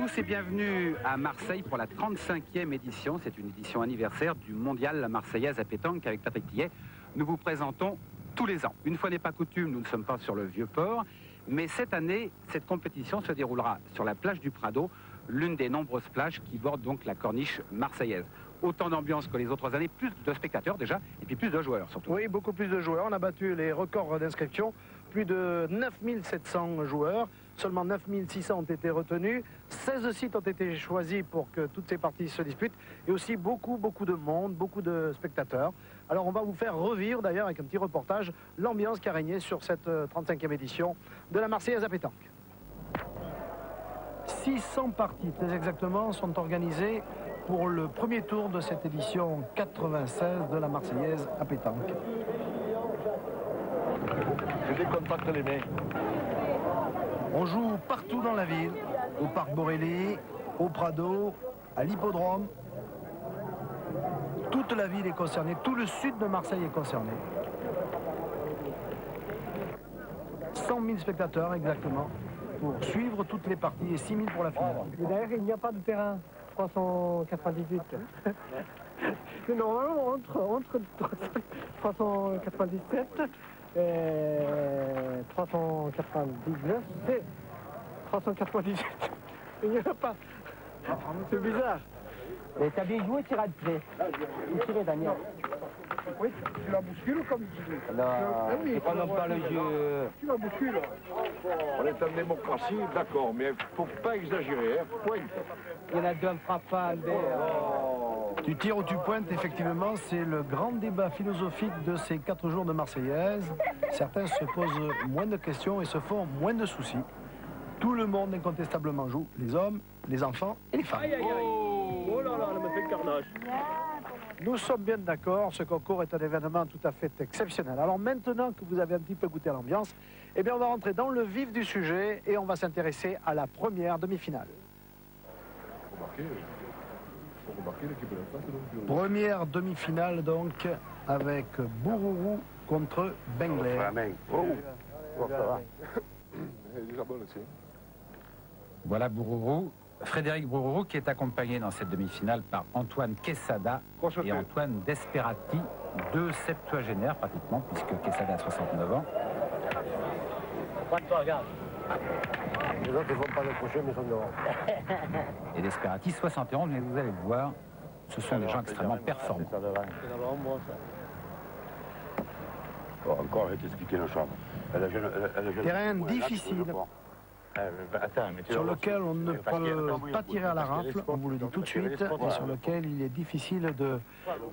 tous et bienvenue à Marseille pour la 35e édition. C'est une édition anniversaire du mondial La Marseillaise à pétanque avec Patrick Tillet. Nous vous présentons tous les ans. Une fois n'est pas coutume, nous ne sommes pas sur le Vieux-Port. Mais cette année, cette compétition se déroulera sur la plage du Prado, l'une des nombreuses plages qui bordent donc la corniche marseillaise. Autant d'ambiance que les autres années, plus de spectateurs déjà, et puis plus de joueurs surtout. Oui, beaucoup plus de joueurs. On a battu les records d'inscription. Plus de 9700 joueurs. Seulement 9600 ont été retenus. 16 sites ont été choisis pour que toutes ces parties se disputent. Et aussi beaucoup de monde, beaucoup de spectateurs. Alors on va vous faire revivre d'ailleurs avec un petit reportage l'ambiance qui a régné sur cette 35e édition de la Marseillaise à pétanque. 600 parties très exactement sont organisées pour le premier tour de cette édition 96 de la Marseillaise à pétanque. Je décontacte les mains. On joue partout dans la ville, au parc Borelli, au Prado, à l'hippodrome. Toute la ville est concernée, tout le sud de Marseille est concerné. 100 000 spectateurs exactement pour suivre toutes les parties et 6 000 pour la finale. Mais d'ailleurs, il n'y a pas de terrain 398. Normalement, entre 397 et 399, c'est 398. Il n'y en a pas. C'est bizarre. Mais t'as bien joué, tiré de près. Tu tirais, Daniel. Oui, tu la bouscules comme tu dis. Non, c'est pas non pas le jeu. Tu la bouscules. On est en démocratie, d'accord, mais il ne faut pas exagérer, hein. Point. Il y en a deux frappants. Tu tires ou tu pointes, effectivement, c'est le grand débat philosophique de ces 4 jours de Marseillaise. Certains se posent moins de questions et se font moins de soucis. Tout le monde incontestablement joue, les hommes, les enfants et les femmes. Aïe, aïe, aïe. Oh là là, elle m'a fait le carnage. Nous sommes bien d'accord, ce concours est un événement tout à fait exceptionnel. Alors maintenant que vous avez un petit peu goûté à l'ambiance, eh bien on va rentrer dans le vif du sujet et on va s'intéresser à la première demi-finale. Première demi-finale donc avec Bourourou contre Bengler. Voilà Bourourou. Frédéric Bourourou qui est accompagné dans cette demi-finale par Antoine Quesada et Antoine Desperati, deux septuagénaires pratiquement, puisque Quesada a 69 ans. Les autres ne vont pas le prochain, mais ils sont dehors. Et Desperati 71, mais vous allez le voir, ce sont des gens extrêmement performants. Bon, encore, je vais t'expliquer le champ. Terrain difficile. Sur lequel on ne peut pas tirer à la rafle, on vous le dit tout de suite, et sur lequel il est difficile de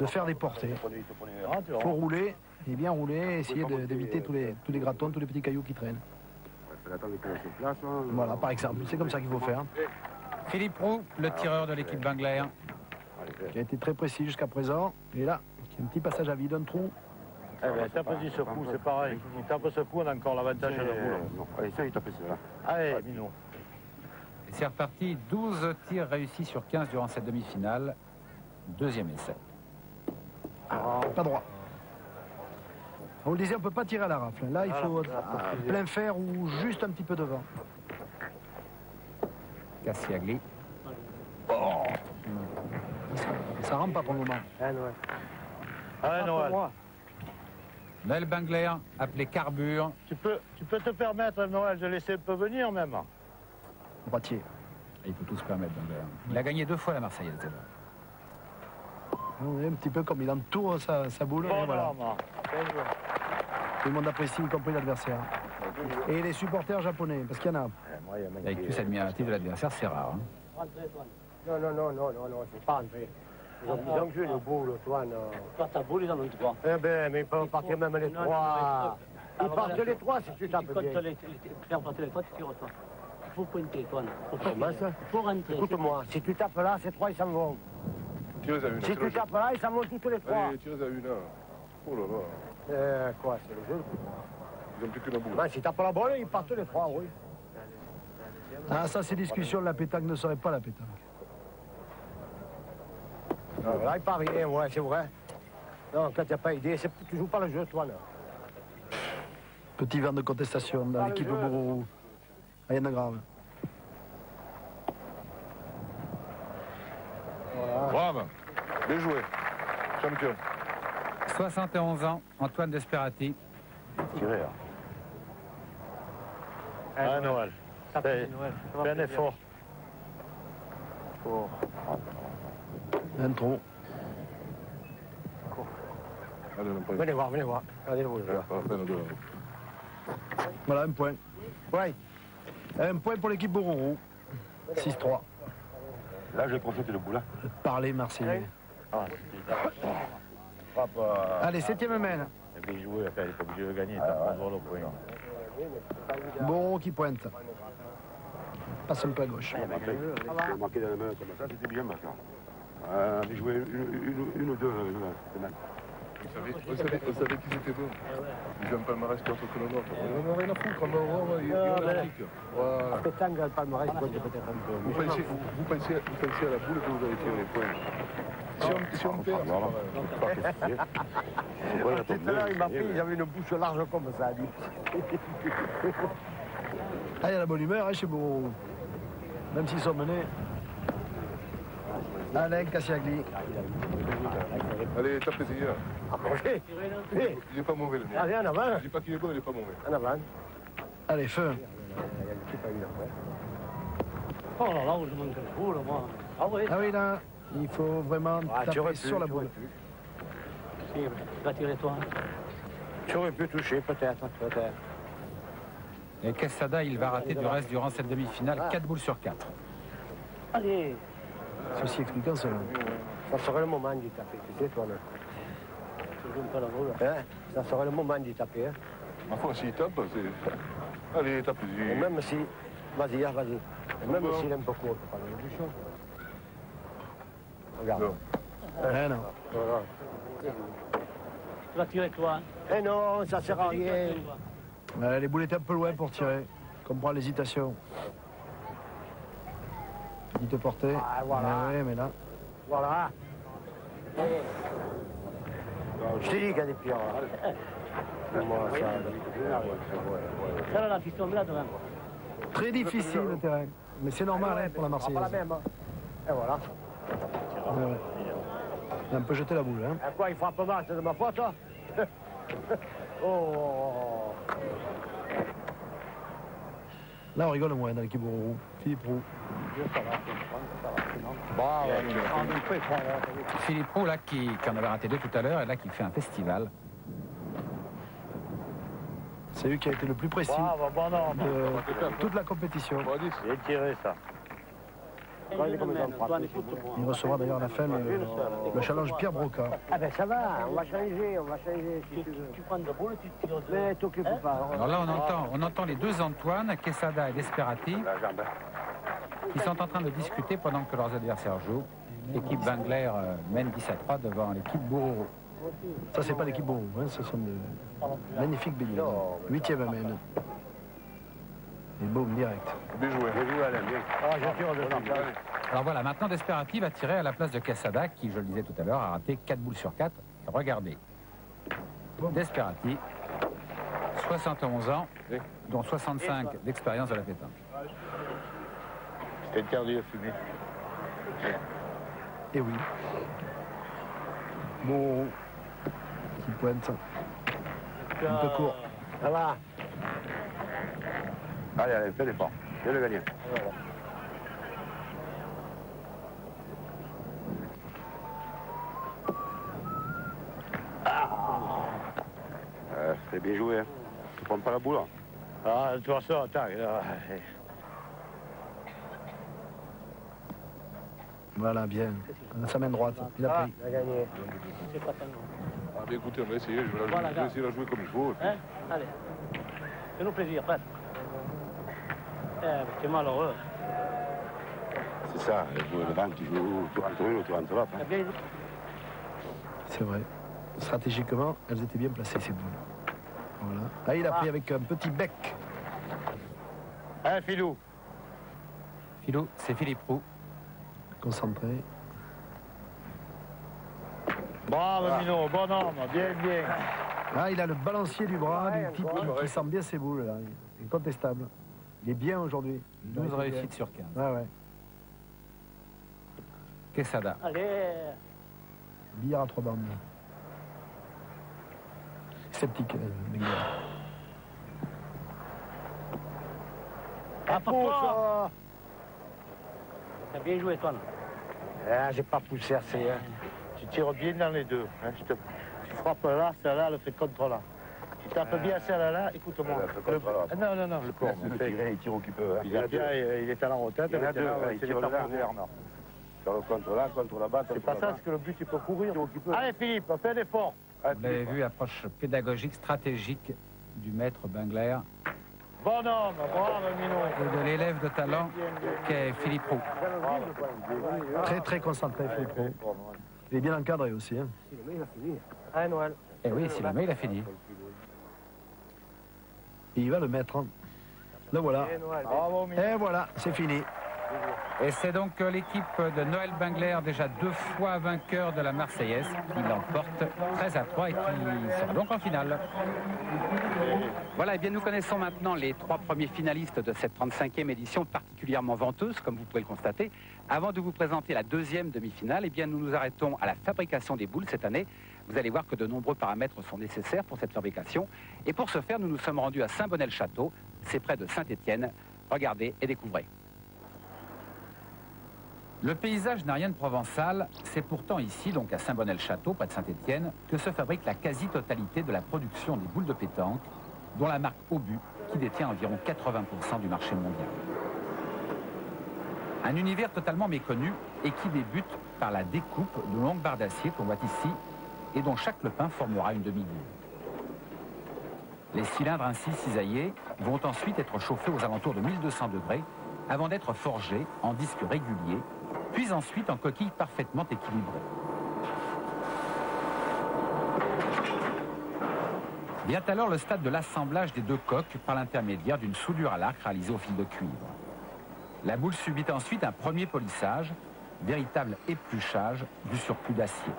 faire des portées. Il faut rouler, et bien rouler, essayer d'éviter tous les gratons, tous les petits cailloux qui traînent. Voilà, par exemple, c'est comme ça qu'il faut faire. Philippe Roux, le tireur de l'équipe Bengler. Qui a été très précis jusqu'à présent, et là, il y a un petit passage à vide, un trou. Eh bien, tape ce coup, c'est pareil. Il tape ce coup, on a encore l'avantage de boulot. Allez, ça, il tape ça. Allez, Mino. Et c'est reparti, 12 tirs réussis sur 15 durant cette demi-finale. Deuxième essai. Pas droit. On le disait, on ne peut pas tirer à la rafle. Là, il faut plein fer ou juste un petit peu devant. Cassiagli. Ça rentre pas pour le moment. Allez, Noël. Noël Bengler, appelé Carbure. Tu peux te permettre, Noël, de laisser un peu venir, même. Droitier. Il faut tout se permettre, Bengler. Il a gagné 2 fois la Marseillaise. On est un petit peu comme il entoure sa boule. Bon, Et voilà. Tout le monde apprécie, y compris l'adversaire. Et les supporters japonais, parce qu'il y en a. Avec plus admiratif de l'adversaire, c'est rare. Hein. Non, c'est pas entré. Ils ont joué le boule, toi, non. Toi, ta boule, ils en ont 3. Eh ben, mais ils peuvent partir même les 3. Ils partent les 3 si tu tapes bien. Faire partir les 3, tu tires toi. Il faut pointer, toi, non. Comment ça? Il faut rentrer. Écoute-moi, si tu tapes là, ces 3, ils s'en vont. Si tu tapes là, ils s'en vont toutes les 3. Allez, tire à une. Oh là là. Quoi, c'est le jeu? Ils n'ont plus que la boule. Ben, si tapent la balle, ils partent les 3, oui. Ah, ça, ces discussions, la pétanque ne serait pas la pétanque. Là, il part rien, ouais, c'est vrai. Non, quand tu n'as pas idée, tu joues pas le jeu, toi, là. Petit vent de contestation dans l'équipe Bourourou. Rien de grave. Bravo. Bien joué. Champion. 71 ans, Antoine Desperati. Tiré, hein. Ah, Noël. Fais un effort. Un trou. Venez voir, venez voir. Regardez le boule. Voilà, un point. Ouais. Un point pour l'équipe Bourreau. 6-3. Là, j'ai profité de bout-là. Parler marseillais. Allez, 7e mène. Bien joué, il n'est pas obligé de gagner, t'as pas le point. Bourreau qui pointe. Passe un peu à gauche. Il a manqué dans la main comme ça, c'était bien maintenant. J'ai joué une ou deux. On savait qu'ils étaient bons. Ils ont un palmarès contre que le nôtre. On n'a rien à foutre, on va voir, il y a l'Afrique. Voilà. Pétangue, le palmarès, peut-être un peu. Vous pensez à la boule que vous allez tirer les points. Si on perd, Tout à l'heure, il m'a pris, j'avais une bouche large comme ça, lui. Ah, il y a la bonne humeur hein, chez Bourreau. Même s'ils sont menés. Alain Cassiagli. allez, tapez-y. Approchez. Il n'est pas mauvais, le mien. Allez, en avant. Je dis pas qu'il est bon, il n'est pas mauvais. En avant. Allez, feu. Oh là là, je manque le boule, moi. Ah oui, Ah oui, là, il faut vraiment taper sur la boule. si, tu vas tirer toi. Tu aurais pu toucher, peut-être. Et Quesada, il va rater du reste durant cette demi-finale 4 boules sur 4. Allez. Ceci expliquant cela. Ça serait le moment d'y taper, tu sais, toi, là. Tu joues pas la boule. Hein? Ça serait le moment d'y taper, hein. Ma foi, s'il tape, c'est... Allez, Et tapez-y. même si... Vas-y, hein, vas-y. Et même s'il est un peu court, tu parles du champ. Regarde. Non. Ah non. Voilà. Tu vas tirer toi. Eh non, ça sert à rien. Les boules étaient un peu loin pour tirer. Comprends l'hésitation. Petite portée. Ah, voilà. Oui, mais là. Voilà. Je t'ai dit qu'il y a des pires. Moi, ça... Ça, là, la fiston de là, devant. Très difficile le terrain. Mais c'est normal hein, pour la Marseillaise. Pas la même. Et voilà. Ouais. Il a un peu jeté la boule. Hein. À quoi il frappe mal, c'est de ma faute, hein? Oh. Là, on rigole moins dans l'équipe Bourreau. Philippe Roux. Philippe Roux, là, qui en avait raté deux tout à l'heure, et là, qui fait un festival. C'est lui qui a été le plus précis de toute la compétition. J'ai tiré ça. Il recevra d'ailleurs à la fin le challenge Pierre Broca. Ah ben ça va, on va changer si tu veux. Tu prends de boule, tu tires de... Mais t'occupe pas. Alors là, on entend les deux Antoine, Quesada et Desperati, qui sont en train de discuter pendant que leurs adversaires jouent. L'équipe Wengler mène 10-3 devant l'équipe Bourreau. Ça, c'est pas l'équipe Bourreau, hein, ce sont de magnifiques baignades. 8e amène. Et boum, direct. Bien joué. Ah, je tire de Alors voilà, maintenant Desperati va tirer à la place de Quesada, qui, je le disais tout à l'heure, a raté 4 boules sur 4. Regardez. Desperati, 71 ans, dont 65 d'expérience de la pétanque. C'est interdit de fumer. Et oui. Bourreau qui pointe. Un peu court. Ça va. Allez, fais l'effort. Viens le gagner. C'est bien joué, hein. Tu prends pas la boule. Ah, tu vois ça, attends. Voilà, bien. Sa main droite. Il a pris. Il a gagné. C'est pas tellement. Ah, bien écoutez, on va essayer. Je vais essayer de la jouer comme il faut. Hein? Allez. Fais-nous plaisir, prête. T'es malheureux. C'est ça, le banc, tu joues, tu rentres une ou tu rentres l'autre. T'as bien... C'est vrai. Stratégiquement, elles étaient bien placées, ces boules. Voilà. Ah, il a pris avec un petit bec. Hein, Philou? Philou, c'est Philippe Roux. Concentré. Bravo, Mino, bon homme, bien. Ah, il a le balancier du bras du type qui sent bien ses boules. Là. Il est contestable. Il est bien aujourd'hui. 12 réussites sur 15. Ouais, ouais. Quesada. Allez. Billard à 3 bandes. Sceptique, Benguer. Ah, pour toi. T'as bien joué, toi. Ah, j'ai pas poussé assez. Hein. Tu tires bien dans les deux. Hein. Tu frappes là, celle-là, elle fait contre là. Tu tapes bien celle-là, écoute-moi. Non, non, non, le corps. Il tire au qui peut. Il est à la retraite. Il y en a deux, il tire le derrière. Faire le contre là, contre là-bas. C'est pas ça, parce que le but, il peut courir. Allez, Philippe, fais un effort. Vous l'avez vu, approche pédagogique, stratégique du maître Bengler Bonhomme, bravo, Minou. et de l'élève de talent qu'est Philippe Roux. Très très concentré, Philippe. Il est bien encadré aussi. Hein. Allez, Noël. Et oui, si le mail a fini. Et il va le mettre. Hein. Le voilà. Bravo, Minou. Et voilà, c'est fini. Et c'est donc l'équipe de Noël Bengler, déjà 2 fois vainqueur de la Marseillaise, qui l'emporte 13-3 et qui sera donc en finale. Voilà, et bien nous connaissons maintenant les 3 premiers finalistes de cette 35e édition particulièrement venteuse, comme vous pouvez le constater. Avant de vous présenter la 2e demi-finale, eh bien nous nous arrêtons à la fabrication des boules cette année. Vous allez voir que de nombreux paramètres sont nécessaires pour cette fabrication. Et pour ce faire, nous nous sommes rendus à Saint-Bonnet-le-Château, c'est près de Saint-Étienne. Regardez et découvrez. Le paysage n'a rien de provençal, c'est pourtant ici, donc à Saint-Bonnet-le-Château, près de Saint-Étienne, que se fabrique la quasi-totalité de la production des boules de pétanque, dont la marque Obus, qui détient environ 80% du marché mondial. Un univers totalement méconnu et qui débute par la découpe de longues barres d'acier qu'on voit ici et dont chaque lepin formera une demi-boule. Les cylindres ainsi cisaillés vont ensuite être chauffés aux alentours de 1200 degrés avant d'être forgés en disques réguliers, puis ensuite en coquilles parfaitement équilibrées. Vient alors le stade de l'assemblage des 2 coques par l'intermédiaire d'une soudure à l'arc réalisée au fil de cuivre. La boule subit ensuite un premier polissage, véritable épluchage du surplus d'acier.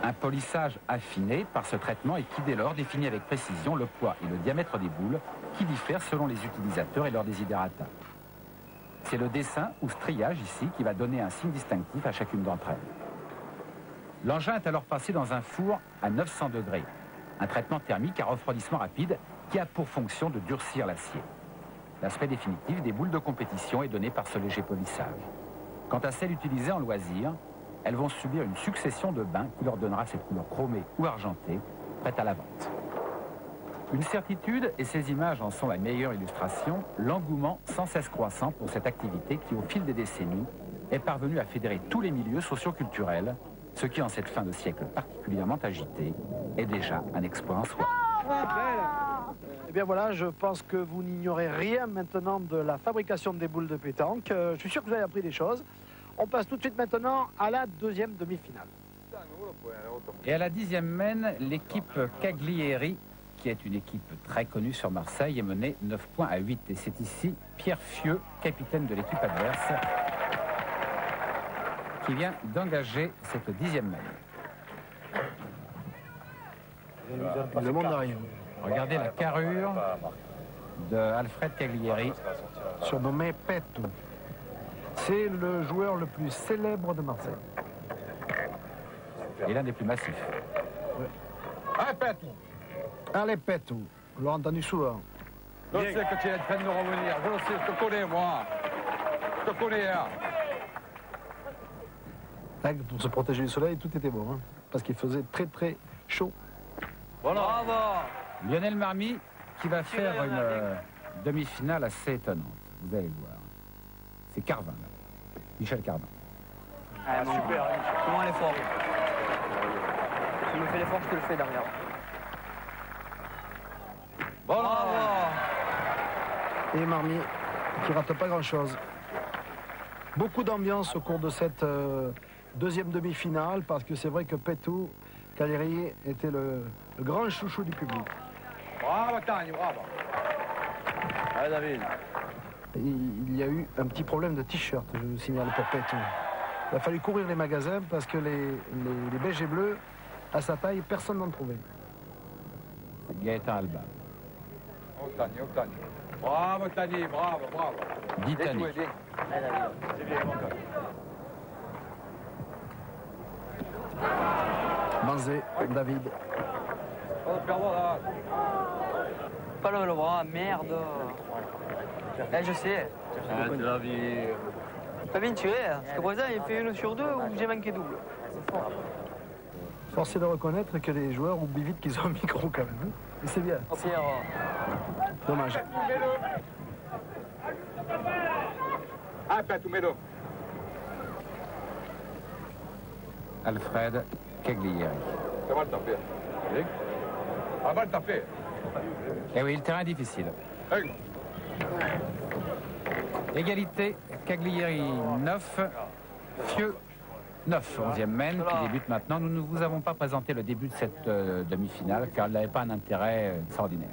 Un polissage affiné par ce traitement et qui dès lors définit avec précision le poids et le diamètre des boules qui diffèrent selon les utilisateurs et leurs desiderata. C'est le dessin ou striage ici qui va donner un signe distinctif à chacune d'entre elles. L'engin est alors passé dans un four à 900 degrés, un traitement thermique à refroidissement rapide qui a pour fonction de durcir l'acier. L'aspect définitif des boules de compétition est donné par ce léger polissage. Quant à celles utilisées en loisir, elles vont subir une succession de bains qui leur donnera cette couleur chromée ou argentée, prête à la vente. Une certitude, et ces images en sont la meilleure illustration, l'engouement sans cesse croissant pour cette activité qui, au fil des décennies, est parvenue à fédérer tous les milieux socio-culturels, ce qui, en cette fin de siècle particulièrement agitée, est déjà un exploit en soi. Eh bien voilà, je pense que vous n'ignorez rien maintenant de la fabrication des boules de pétanque. Je suis sûr que vous avez appris des choses. On passe tout de suite maintenant à la 2e demi-finale. Et à la 10e mène, l'équipe Caglieri, qui est une équipe très connue sur Marseille, est menée 9 points à 8. Et c'est ici Pierre Fieux, capitaine de l'équipe adverse, qui vient d'engager cette 10e mène. Le monde arrive. Regardez la carrure de Alfred Caglieri. Surnommé Petou. C'est le joueur le plus célèbre de Marseille. Et l'un des plus massifs. Ouais. Allez, Petou. Allez, Petou. On l'a entendu souvent. Je sais que tu es en train de revenir. Je le sais, je te connais, moi. Je te connais, hein. Pour se protéger du soleil, tout était bon. Hein, parce qu'il faisait très, très chaud. Voilà. Bravo. Lionel Marmy qui va faire une demi-finale assez étonnante. Vous allez le voir. C'est Carvin, là. Michel Carvin. Ah, super, comment l'effort. Tu me fais l'effort, je te le fais derrière. Bravo. Et Marmy qui rate pas grand-chose. Beaucoup d'ambiance au cours de cette 2e demi-finale parce que c'est vrai que Petou Caglieri était le grand chouchou du public. Bravo, Tani, bravo. Allez, David. Il y a eu un petit problème de t-shirt, je vous signale, pour Petou. Il a fallu courir les magasins parce que les beiges et bleus, à sa taille, personne n'en trouvait. Gaëtan Alba. Otani. Bravo, Tani, bravo, bravo. Dis Tani. C'est bien, mon gars. Banzé, David. Oh, perdons là. Pas le bras, merde. Eh, je sais. Pas bien tiré. Parce que présent, il fait 1 sur 2 ou j'ai manqué double. Force est de reconnaître que les joueurs oublient vite qu'ils ont un micro quand même. Et c'est bien. Pierre, Dommage. Aspetta, Medo. Alfred Cagliari. Ça va le taper. Ah, va le taper. Eh oui, le terrain est difficile. Hey. Égalité, Cagliari 9, Fieux 9, 11e mène, qui débute maintenant. Nous ne vous avons pas présenté le début de cette demi-finale, car elle n'avait pas un intérêt extraordinaire.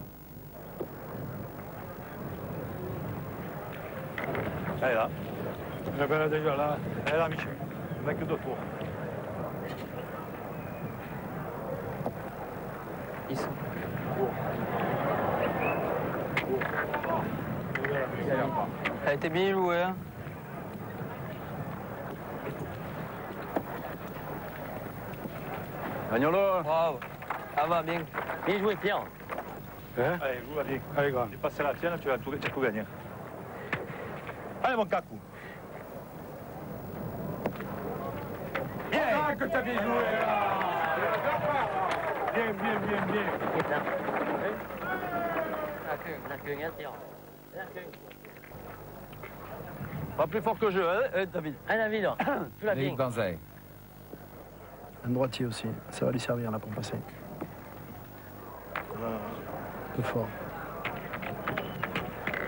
Elle est là. Elle est déjà là. Elle est là, Michel. On n'a que 2 tours. ils sont. Elle était bien jouée, hein. Agnolo. Bravo. Ça va bien. Bien joué, Pierre. Hein? Allez, joue, allez. Allez, grand. Tu passes la tienne, tu vas tout gagner. Allez, mon cacou. Bien. Ah, que t'as bien joué. Bien, bien, bien, bien. Pas plus fort que je, hein, David. Ah, David, tu l'as bien. David Banzai. Un droitier aussi. Ça va lui servir là pour passer. Un peu fort.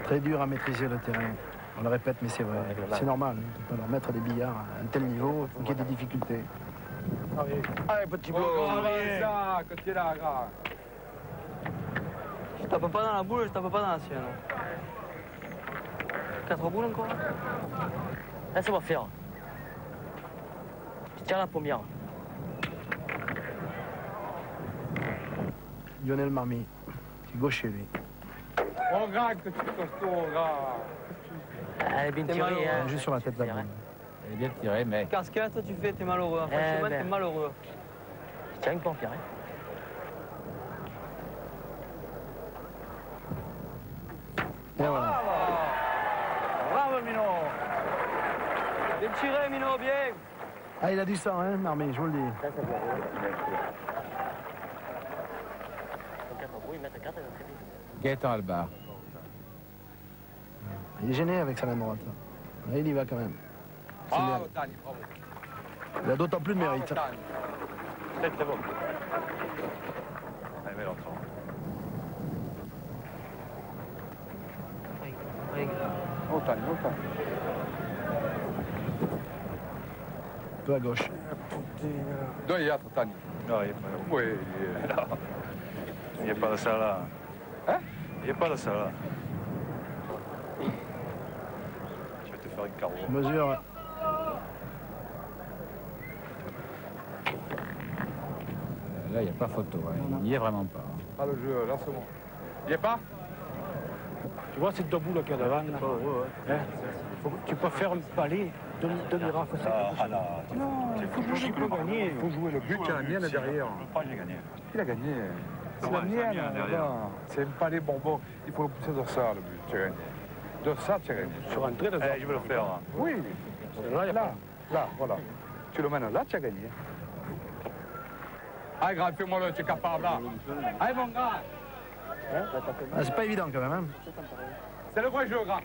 Très dur à maîtriser le terrain. On le répète, mais c'est vrai. C'est normal. On ne peut pas leur mettre des billards à un tel niveau. Il faut qu'il y ait des difficultés. Allez, petit bloc. Ça, que t'es là, gars. Je tape pas dans la boule, je tape pas dans la sienne. 4 boules encore. Là, ça va faire. Je tire la première. Lionel Marmy. C'est gaucher, lui. Oh, gars, que tu es costaud, gars. Elle est bien tirée, hein. Juste sur la tête de la boule. Elle est bien tirée, mais Casquette, tu fais, t'es malheureux. Franchement, t'es malheureux. Je tiens pas, Pierre. Et voilà. Bravo, Mino. Bien tiré, Mino, bien. Ah, il a du sang, hein, Marmy, je vous le dis. Gaëtan Albar. Il est gêné avec sa main droite. Là, il y va quand même. C'est bien. Bravo, Tani, bravo. Il a d'autant plus de mérite. Bravo, Tani. C'est bon. Allez, mets l'autre. Oh, Tani, oh, Tani. Un peu à gauche. Doiato, Tani. Non, il n'y a pas. Oui, Il n'y a pas de ça là. Hein? Il n'y a pas de ça là. Je vais te faire une carreau. Mesure. Là, il n'y a pas photo. Hein. Il n'y est vraiment pas. pas le jeu, lancement. Il n'y est pas? Tu vois cette debout là qu'il y a devant là hein? Tu peux faire le palais de miracle. Non, il faut jouer pour gagner. Il faut jouer le but, il y a la mienne derrière. J'ai gagné. Il a gagné. C'est la mienne. C'est un palais bonbon. Il faut le pousser de ça, le but. Tu as gagné. De ça, tu as gagné. Sur un trait de Je vais le faire. Oui. Là, voilà. Tu le mènes là, tu as gagné. Allez, grand, fais-moi-le, tu es capable, là. Allez, mon grand. Ah, c'est pas évident quand même. Hein. C'est le vrai jeu, grand.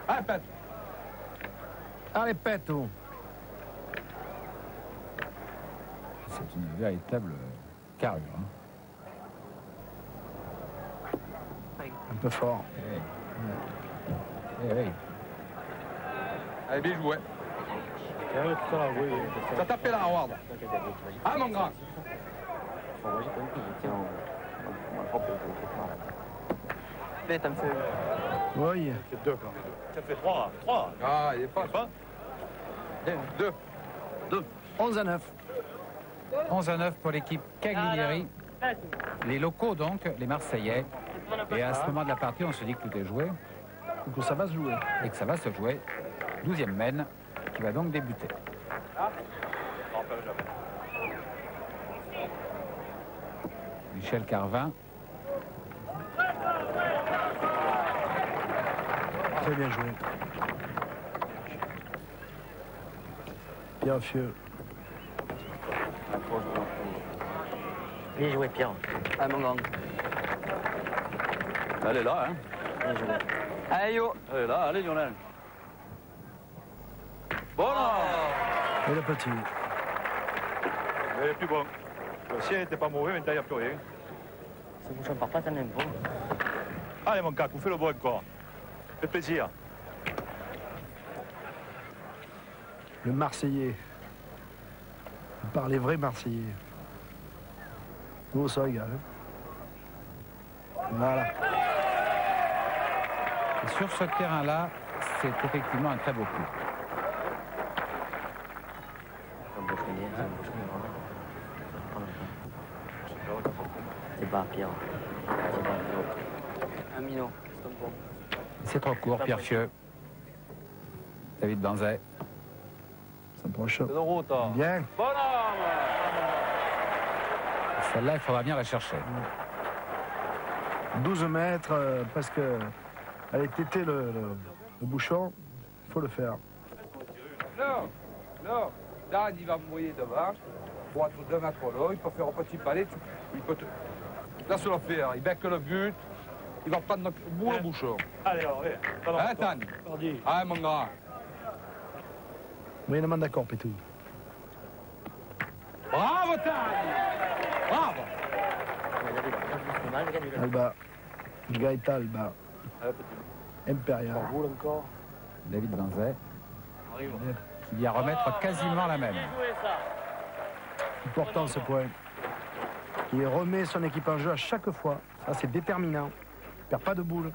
Allez, pète. Allez, pète, oh. C'est une véritable carrure. Hein. Un peu fort. Eh oui. Allez, bien joué. Ça tapé là, Howard. Ah, mon grand. Allez, t'as me fait. Oui. C'est 2 quand même. Ça fait 3. 3. Ah, il est pas. 2. 11 à 9. 11 à 9 pour l'équipe Cagliari. Les locaux, donc, les Marseillais, Et à ce moment de la partie, on se dit que tout est joué. Donc que ça va se jouer. Et que ça va se jouer. 12e mène qui va donc débuter. Michel Carvin. Très bien joué. Pierre Fieux. Bien joué, Pierre. Allez, mon grand. Elle est là, hein. Bien joué. Allez, yo. Elle est là, allez, Lionel. Bon, Et le petit. Elle est plus bon. Le sien n'était pas mauvais, maintenant il n'y a plus rien. Ce bouchon part pas, t'en aimes pas. Allez, mon cac, vous faites le bon encore. Faites plaisir. Le Marseillais. Par les vrais Marseillais. Nous, ça égale. Voilà. Et sur ce terrain-là, c'est effectivement un très beau coup. C'est pas Pierre. Un minot. C'est trop court, Pierre Fieux. David Banzet. S'approche. C'est de route. Bien. Bonhomme. Celle-là, il faudra bien la chercher. 12 mètres, parce que elle est tété le bouchon. Il faut le faire. Non, non. Dan, il va mouiller devant. Pour être 2 mètres là, il peut faire un petit palais. Il peut te... Là, sur le faire. Il bec le but. Il va prendre le bout le bouchon. Allez, alors, allez. Hein, Tan? Ah, mon grand. Moyennement d'accord, Pétou. Bravo, Tan! Bravo! Alba. Gaëtan Alba. Impérial. David Banzet. Qui vient remettre quasiment la même. Important ce point. Il remet son équipe en jeu à chaque fois. Ça, c'est déterminant. Il perd pas de boule.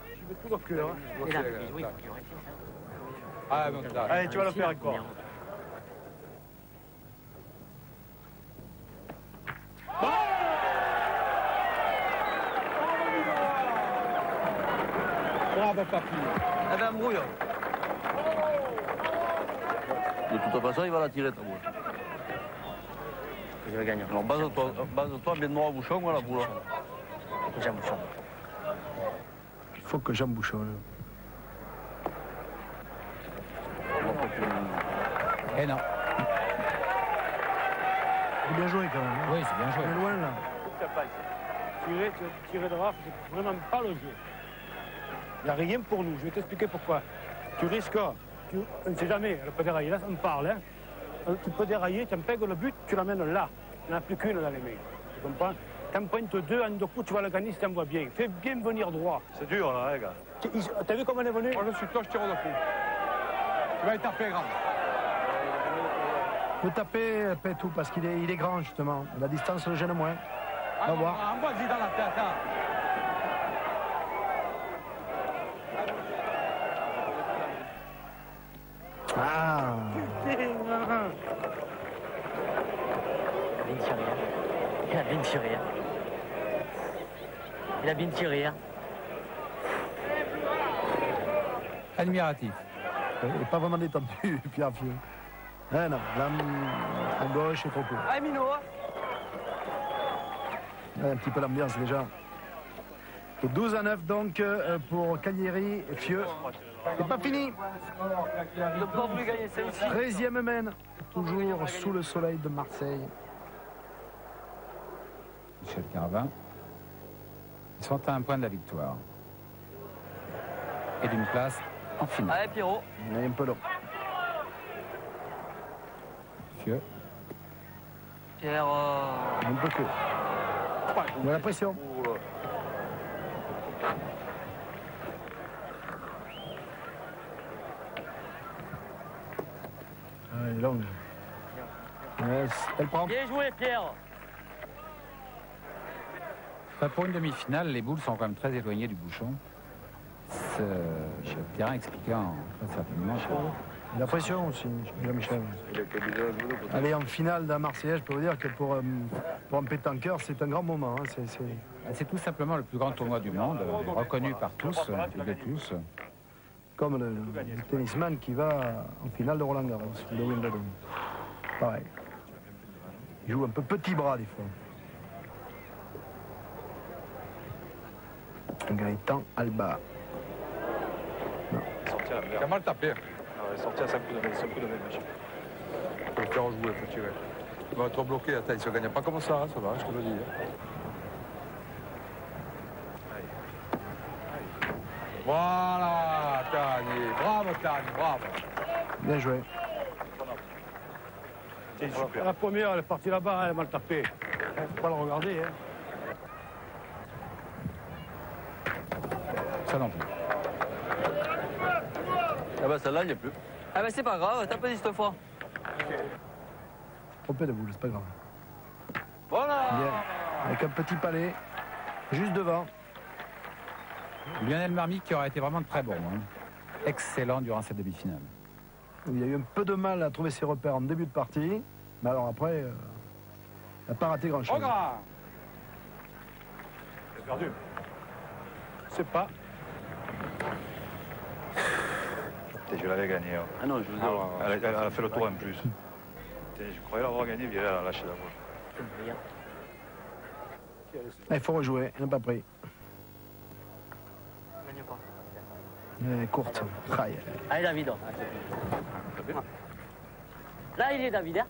Je vais tout le cœur. Ah, allez, tu vas le faire encore. Bravo, papy. Eh ben, brouille. De toute façon, il va la tirer, ta boule. Je vais gagner. Alors, base-toi bien droit au bouchon, voilà, la boule. J'aime bouchon. Il faut que j'en bouchonne. Eh non. C'est bien joué quand même. Oui, c'est bien joué. On est loin là. Tirer de raf, c'est vraiment pas le jeu. Il n'y a rien pour nous. Je vais t'expliquer pourquoi. Tu risques, on ne sait jamais, elle peut dérailler. Là, on parle. Hein. Tu peux dérailler, tu empêches le but, tu l'amènes là. Il n'y en a plus qu'une dans les mains. Tu comprends? Tu en pointes 2, en 2 coups, tu vas le gagner si tu en vois bien. Fais bien venir droit. C'est dur, là, les gars. T'as vu comment elle est venue? Moi, je suis toi, je tire au coup. Tu vas être tapé, grave. Il peut taper Pétou parce qu'il est grand justement. La distance le gêne moins. On va voir. Envoie-y dans la tête. Hein. Ah. Il a bien tiré. Il a bien tiré. Admiratif. Il n'est pas vraiment détendu, Pierre Fieux. Ah non, là, à gauche, est trop court. Allez, minot. Un petit peu l'ambiance déjà. Et 12-9 donc pour Cagliari et Fieux. C'est pas fini. Ne pas plus gagner celle-ci. 13e mène, toujours sous le soleil de Marseille. Michel Carvin. Ils sont à un point de la victoire. Et d'une place en finale. Allez, Pierrot. Il est un peu long. Fieux. Pierre. Un peu court. On a la pression. Ah, elle est longue. Elle prend. Bien joué, Pierre. Enfin, pour une demi-finale, les boules sont quand même très éloignées du bouchon. Ce terrain expliquant très certainement La pression aussi, Jean-Michel. Aller en finale d'un Marseillais, je peux vous dire que pour un pétanqueur, c'est un grand moment. Hein. C'est tout simplement le plus grand tournoi du monde, reconnu par tous, et de tous. Comme le tennisman qui va en finale de Roland Garros, de Wimbledon. Pareil. Il joue un peu petit bras des fois. Gaëtan Alba. Il a mal tapé. Sorti à 5 coups de main, machin. Faut le faire jouer, faut tirer. Il va être bloqué, attends, il se gagne pas comme ça, hein, ça va, je te le dis. Voilà, Tani, bravo Tani, bravo. Bien joué. La première, elle est partie là-bas, elle est mal tapée. Faut pas la regarder. Hein. Ça non plus. Ah bah celle-là, il n'y a plus. Ah bah c'est pas grave, t'as pas dit cette fois. Trompé de boule, c'est pas grave. Voilà. Bien. Avec un petit palais, juste devant. Lionel Marmy qui aurait été vraiment très bon. Hein. Excellent durant cette demi-finale. Il a eu un peu de mal à trouver ses repères en début de partie. Mais alors après, il n'a pas raté grand-chose. C'est perdu. C'est pas. Je l'avais gagné. Hein. Ah non, je vous ai... Elle a fait le tour en plus. Je croyais l'avoir gagné, puis elle a lâché la voie. Il faut rejouer, il n'a pas pris. Elle est courte. Aïe. Allez David. Là il est David. Hein.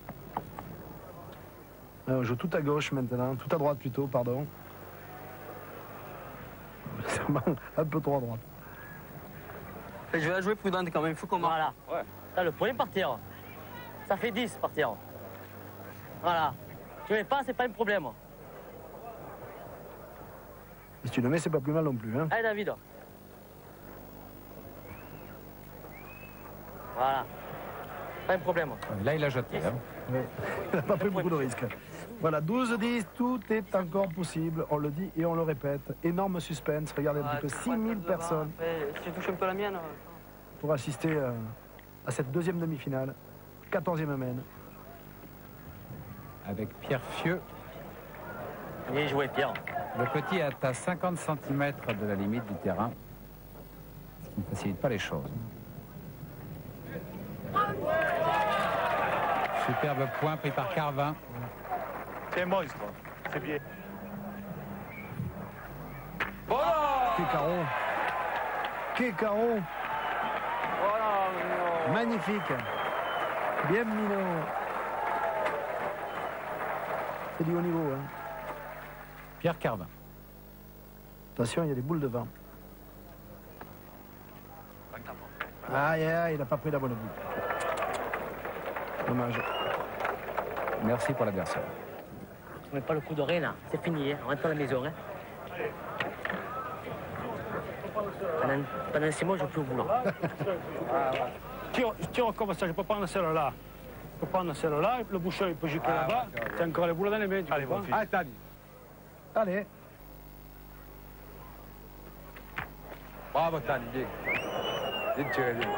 On joue tout à gauche maintenant, tout à droite plutôt, pardon. C'est un peu trop à droite. Je vais la jouer prudente quand même, il faut qu'on marque. Voilà. Ouais. Là, le premier partir. Ça fait 10 partir. Voilà. Tu mets pas, c'est pas un problème. Et si tu le mets, c'est pas plus mal non plus. Hein. Allez David. Voilà. Pas un problème. Là, il a jeté. Hein. Ouais. Il n'a pas pris beaucoup de risques. Voilà, 12-10, tout est encore possible. On le dit et on le répète. Énorme suspense. Regardez un petit peu, 6000 personnes. Si tu touches un peu la mienne. Pour assister à cette deuxième demi-finale. 14e mène. Avec Pierre Fieux. Bien joué, Pierre. Le petit est à 50 cm de la limite du terrain. Ce qui ne facilite pas les choses. Superbe point pris par Carvin. C'est un monstre, c'est bien. Kécaro. Kécaro. Magnifique. Bien Mino. C'est du haut niveau. Hein. Pierre Carvin. Attention, il y a des boules de vent. Aïe, aïe, il n'a pas pris la bonne boule. Dommage. Merci pour l'adversaire. On met pas le coup d'oreille là, c'est fini, hein. On rentre dans la maison. Hein. Pendant 6 mois, je ne joue plus au boulot. Tire comme ça, je peux prendre celle-là. Je peux prendre celle-là, le bouchon il peut jeter là-bas. C'est encore les boules dans les mains. Allez, mon fils. Allez, Tani. Allez. Bravo, Tani, bien. Bien tiré, bien.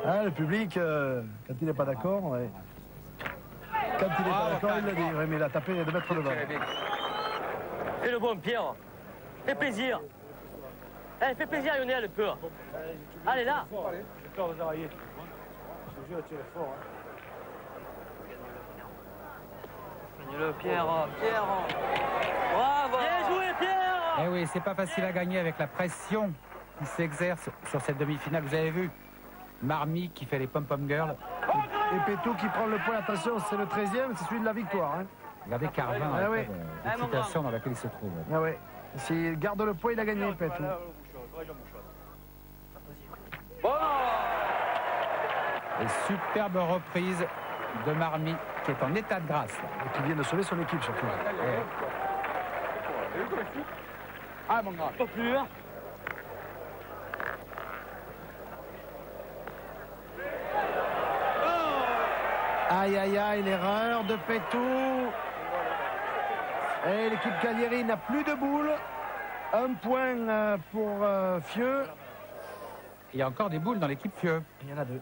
Ah, le public, quand il n'est pas d'accord, ouais. Quand il n'est pas d'accord, il le dit. Oui, mais il a tapé 2 mètres devant. Fais le bon, Pierre. Fais plaisir. Allez, fais plaisir, Lionel, un peu. Allez, là. J'ai peur de dérailler. Je vais tirer fort. Le Pierre. Bravo. Bien joué, Pierre. Eh oui, c'est pas facile à gagner avec la pression qui s'exerce sur cette demi-finale. Vous avez vu Marmy qui fait les pom-pom girls. Et Pétou qui prend le point. Attention, c'est le 13e, c'est celui de la victoire. Hein. Regardez Carvin, Ah oui. l'excitation dans laquelle il se trouve. Ah ouais. S'il garde le point, il a gagné, Pétou. Et superbe reprise de Marmy qui est en état de grâce. Là. Et qui vient de sauver son équipe, surtout. Ah, mon gars. Pas plus, hein. Aïe, aïe, aïe, l'erreur de Pétou. Et l'équipe Cagliari n'a plus de boule. Un point pour Fieux. Il y a encore des boules dans l'équipe Fieux. Il y en a 2.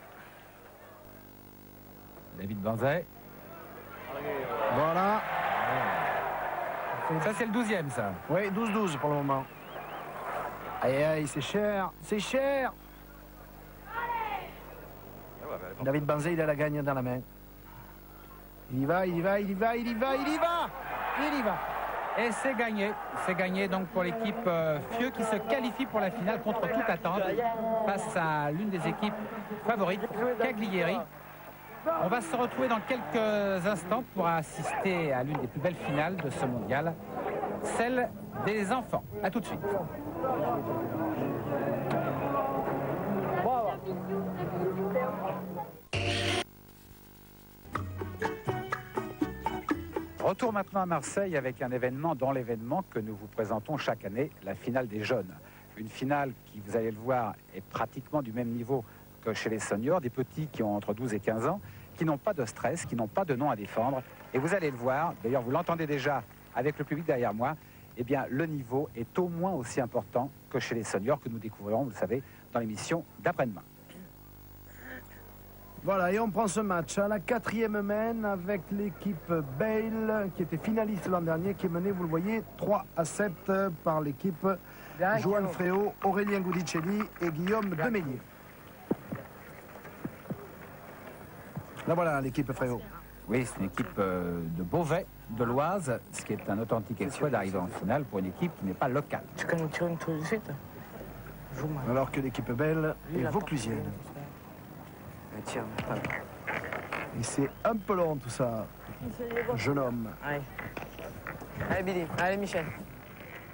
David Banzet. Voilà. Ça, c'est le 12e, ça. Oui, 12-12 pour le moment. Aïe, aïe, c'est cher. C'est cher. David Banzet, il a la gagne dans la main. Il y va, il y va, il y va, il y va, il y va. Il y va. Et c'est gagné. C'est gagné donc pour l'équipe Fieux qui se qualifie pour la finale contre toute attente face à l'une des équipes favorites, Cagliari. On va se retrouver dans quelques instants pour assister à l'une des plus belles finales de ce mondial, celle des enfants. A tout de suite. Retour maintenant à Marseille avec un événement dans l'événement que nous vous présentons chaque année, la finale des jeunes. Une finale qui, vous allez le voir, est pratiquement du même niveau que chez les seniors, des petits qui ont entre 12 et 15 ans, qui n'ont pas de stress, qui n'ont pas de nom à défendre. Et vous allez le voir, d'ailleurs vous l'entendez déjà avec le public derrière moi, eh bien le niveau est au moins aussi important que chez les seniors que nous découvrirons, vous le savez, dans l'émission d'après-demain. Voilà, et on prend ce match à la 4e main avec l'équipe Bale, qui était finaliste l'an dernier, qui est menée, vous le voyez, 3-7 par l'équipe Johan Fréau, Aurélien Goudicelli et Guillaume Demélier. Là voilà l'équipe Fréau. Oui, c'est une équipe de Beauvais, de l'Oise, ce qui est un authentique exploit d'arriver en finale pour une équipe qui n'est pas locale. Tu peux nous tirer une tour de suite? Alors que l'équipe Belle est vauclusienne. Et c'est un peu long tout ça, jeune homme. Allez. Allez Billy, allez Michel.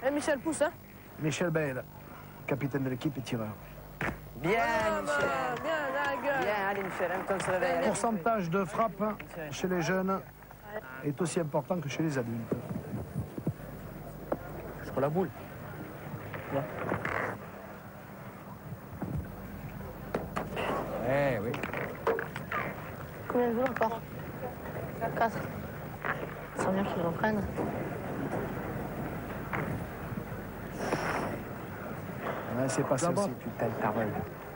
Allez Michel, pousse hein. Michel Bale, capitaine de l'équipe et tireur. Bien Michel. Bien, la gueule. Bien, allez Michel, en même temps que ça réveille. Le pourcentage de frappe chez les jeunes est aussi important que chez les adultes. Je prends la boule. Ouais. Eh oui. Combien de jours encore? 4. Ça bien qu'ils reprennent. Ouais, c'est pas ça aussi, putain de parole.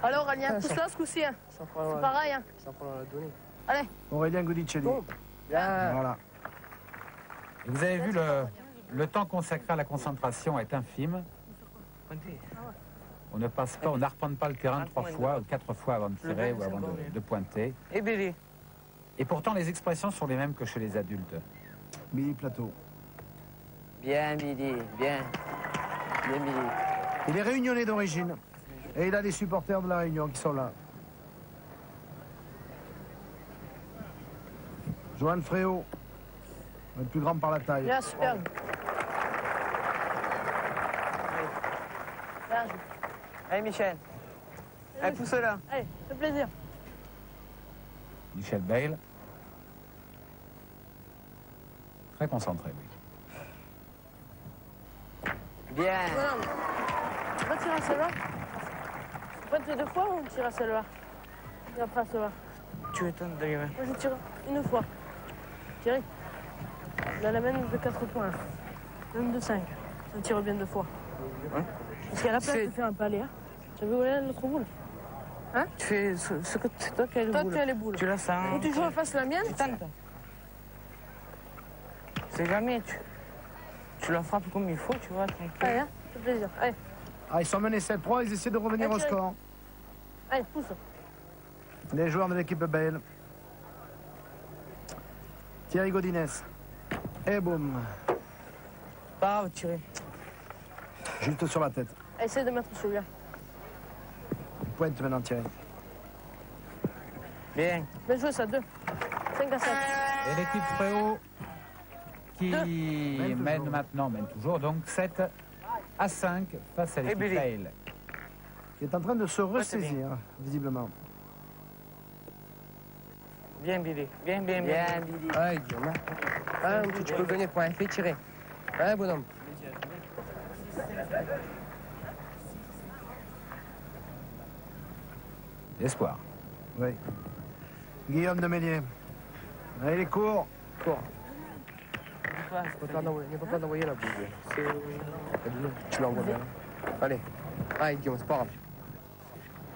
Alors Aurélien, pousse là ce coup-ci. Hein. C'est pareil. Hein. Allez. Aurélien Goudicelli. Voilà. Et vous avez vu, le temps consacré à la concentration est infime. On ne passe pas, on n'arpente pas le terrain 3 fois ou 4 fois avant de tirer ou avant de pointer. Et Billy. Et pourtant, les expressions sont les mêmes que chez les adultes. Billy Plateau. Bien Billy, bien. Bien Billy. Il est réunionnais d'origine. Et il a des supporters de la Réunion qui sont là. Johan Fréau, le plus grand par la taille. Bien, super. Allez Michel. Allez, pousse-la. Allez, fait plaisir. Michel Bale. Très concentré, oui. Bien. Non, tu peux tirer à celle-là? Tu peux tirer 2 fois ou tirer à celle-là? Et après à celle-là? Tu étonnes de gamin. Moi je tire une fois. Thierry. Là la même de 4 points. Même de 5. Ça tire bien 2 fois. Hein? Parce qu'à la place de faire un palais, hein, tu as vu où est l'autre boule? Hein? Tu fais ce que c'est toi qui as les boules. Toi tu as les boules. Tu la sens. Ou tu joues en face de la mienne? Tu tentes. C'est jamais. Tu la frappes comme il faut, tu vois. Allez, hein, ça fait plaisir. Allez. Ah, ils sont menés 7-3, ils essaient de revenir au score. Allez, pousse. Les joueurs de l'équipe Bale. Thierry Godinès. Et boum. Pas grave, tirer. Juste sur la tête. Essaye de mettre celui-là. Pointe maintenant, Thierry. Bien. Bien joué, ça, 2. 5 à 7. Et l'équipe Fréau qui mène toujours, donc 7 à 5 face à l'équipe Bale. Qui est en train de se ressaisir, visiblement. Bien, Billy. Bien, bien, bien. Bien, Billy. Ouais, Guillaume. Ah, tu peux gagner point. Fais tirer. Ouais, bonhomme. Espoir. Oui. Guillaume Demélier. Allez, il est court. Court. N'est pas peur d'envoyer la boule. Tu l'envoies bien. Allez. Allez, Guillaume, c'est pas grave.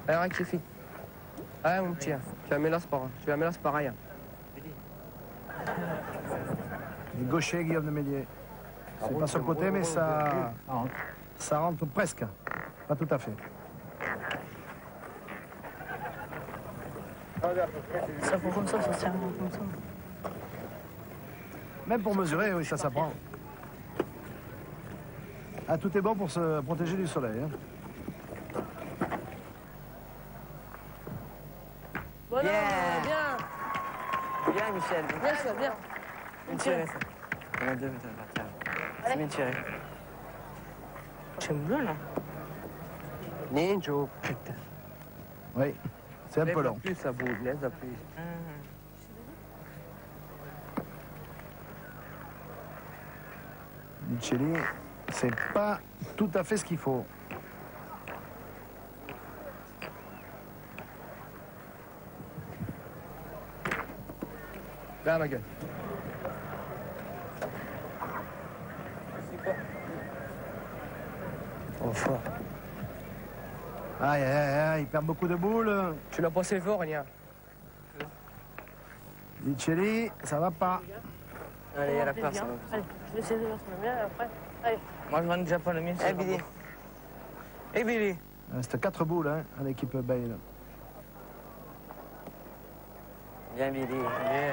Allez, rectifie. Allez, mon petit, tu vas mettre sport. Tu vas mettre pareil. Il est gaucher, Guillaume de Mélier. C'est pas son côté, mais ça rentre presque. Pas tout à fait. Ça faut comme ça tient comme ça. Même pour mesurer, oui, ça s'apprend. Ah, tout est bon pour se protéger du soleil. Hein. Voilà, Yeah. bien. Bien, Michel. Bien ça, bien. Bien tiré, ça. On a 2 mètres à partir. C'est bien tiré. J'aime bien, là. Ninja, putain. Oui, c'est un peu long. Plus, ça bouge, laisse-la plus. Micheli, c'est pas tout à fait ce qu'il faut. Là, ma gueule. Oh, fort. Aïe, aïe, aïe, il perd beaucoup de boules. Tu l'as passé fort, Nia. Micheli, ça va pas. Allez, il y a la place. Bien. Allez, je vais essayer de mettre le mien et après. Allez. Moi, je rentre déjà pas le mien. Eh, Billy. Eh, Billy. Il reste 4 boules hein, à l'équipe Bale. Bien, Billy. Bien.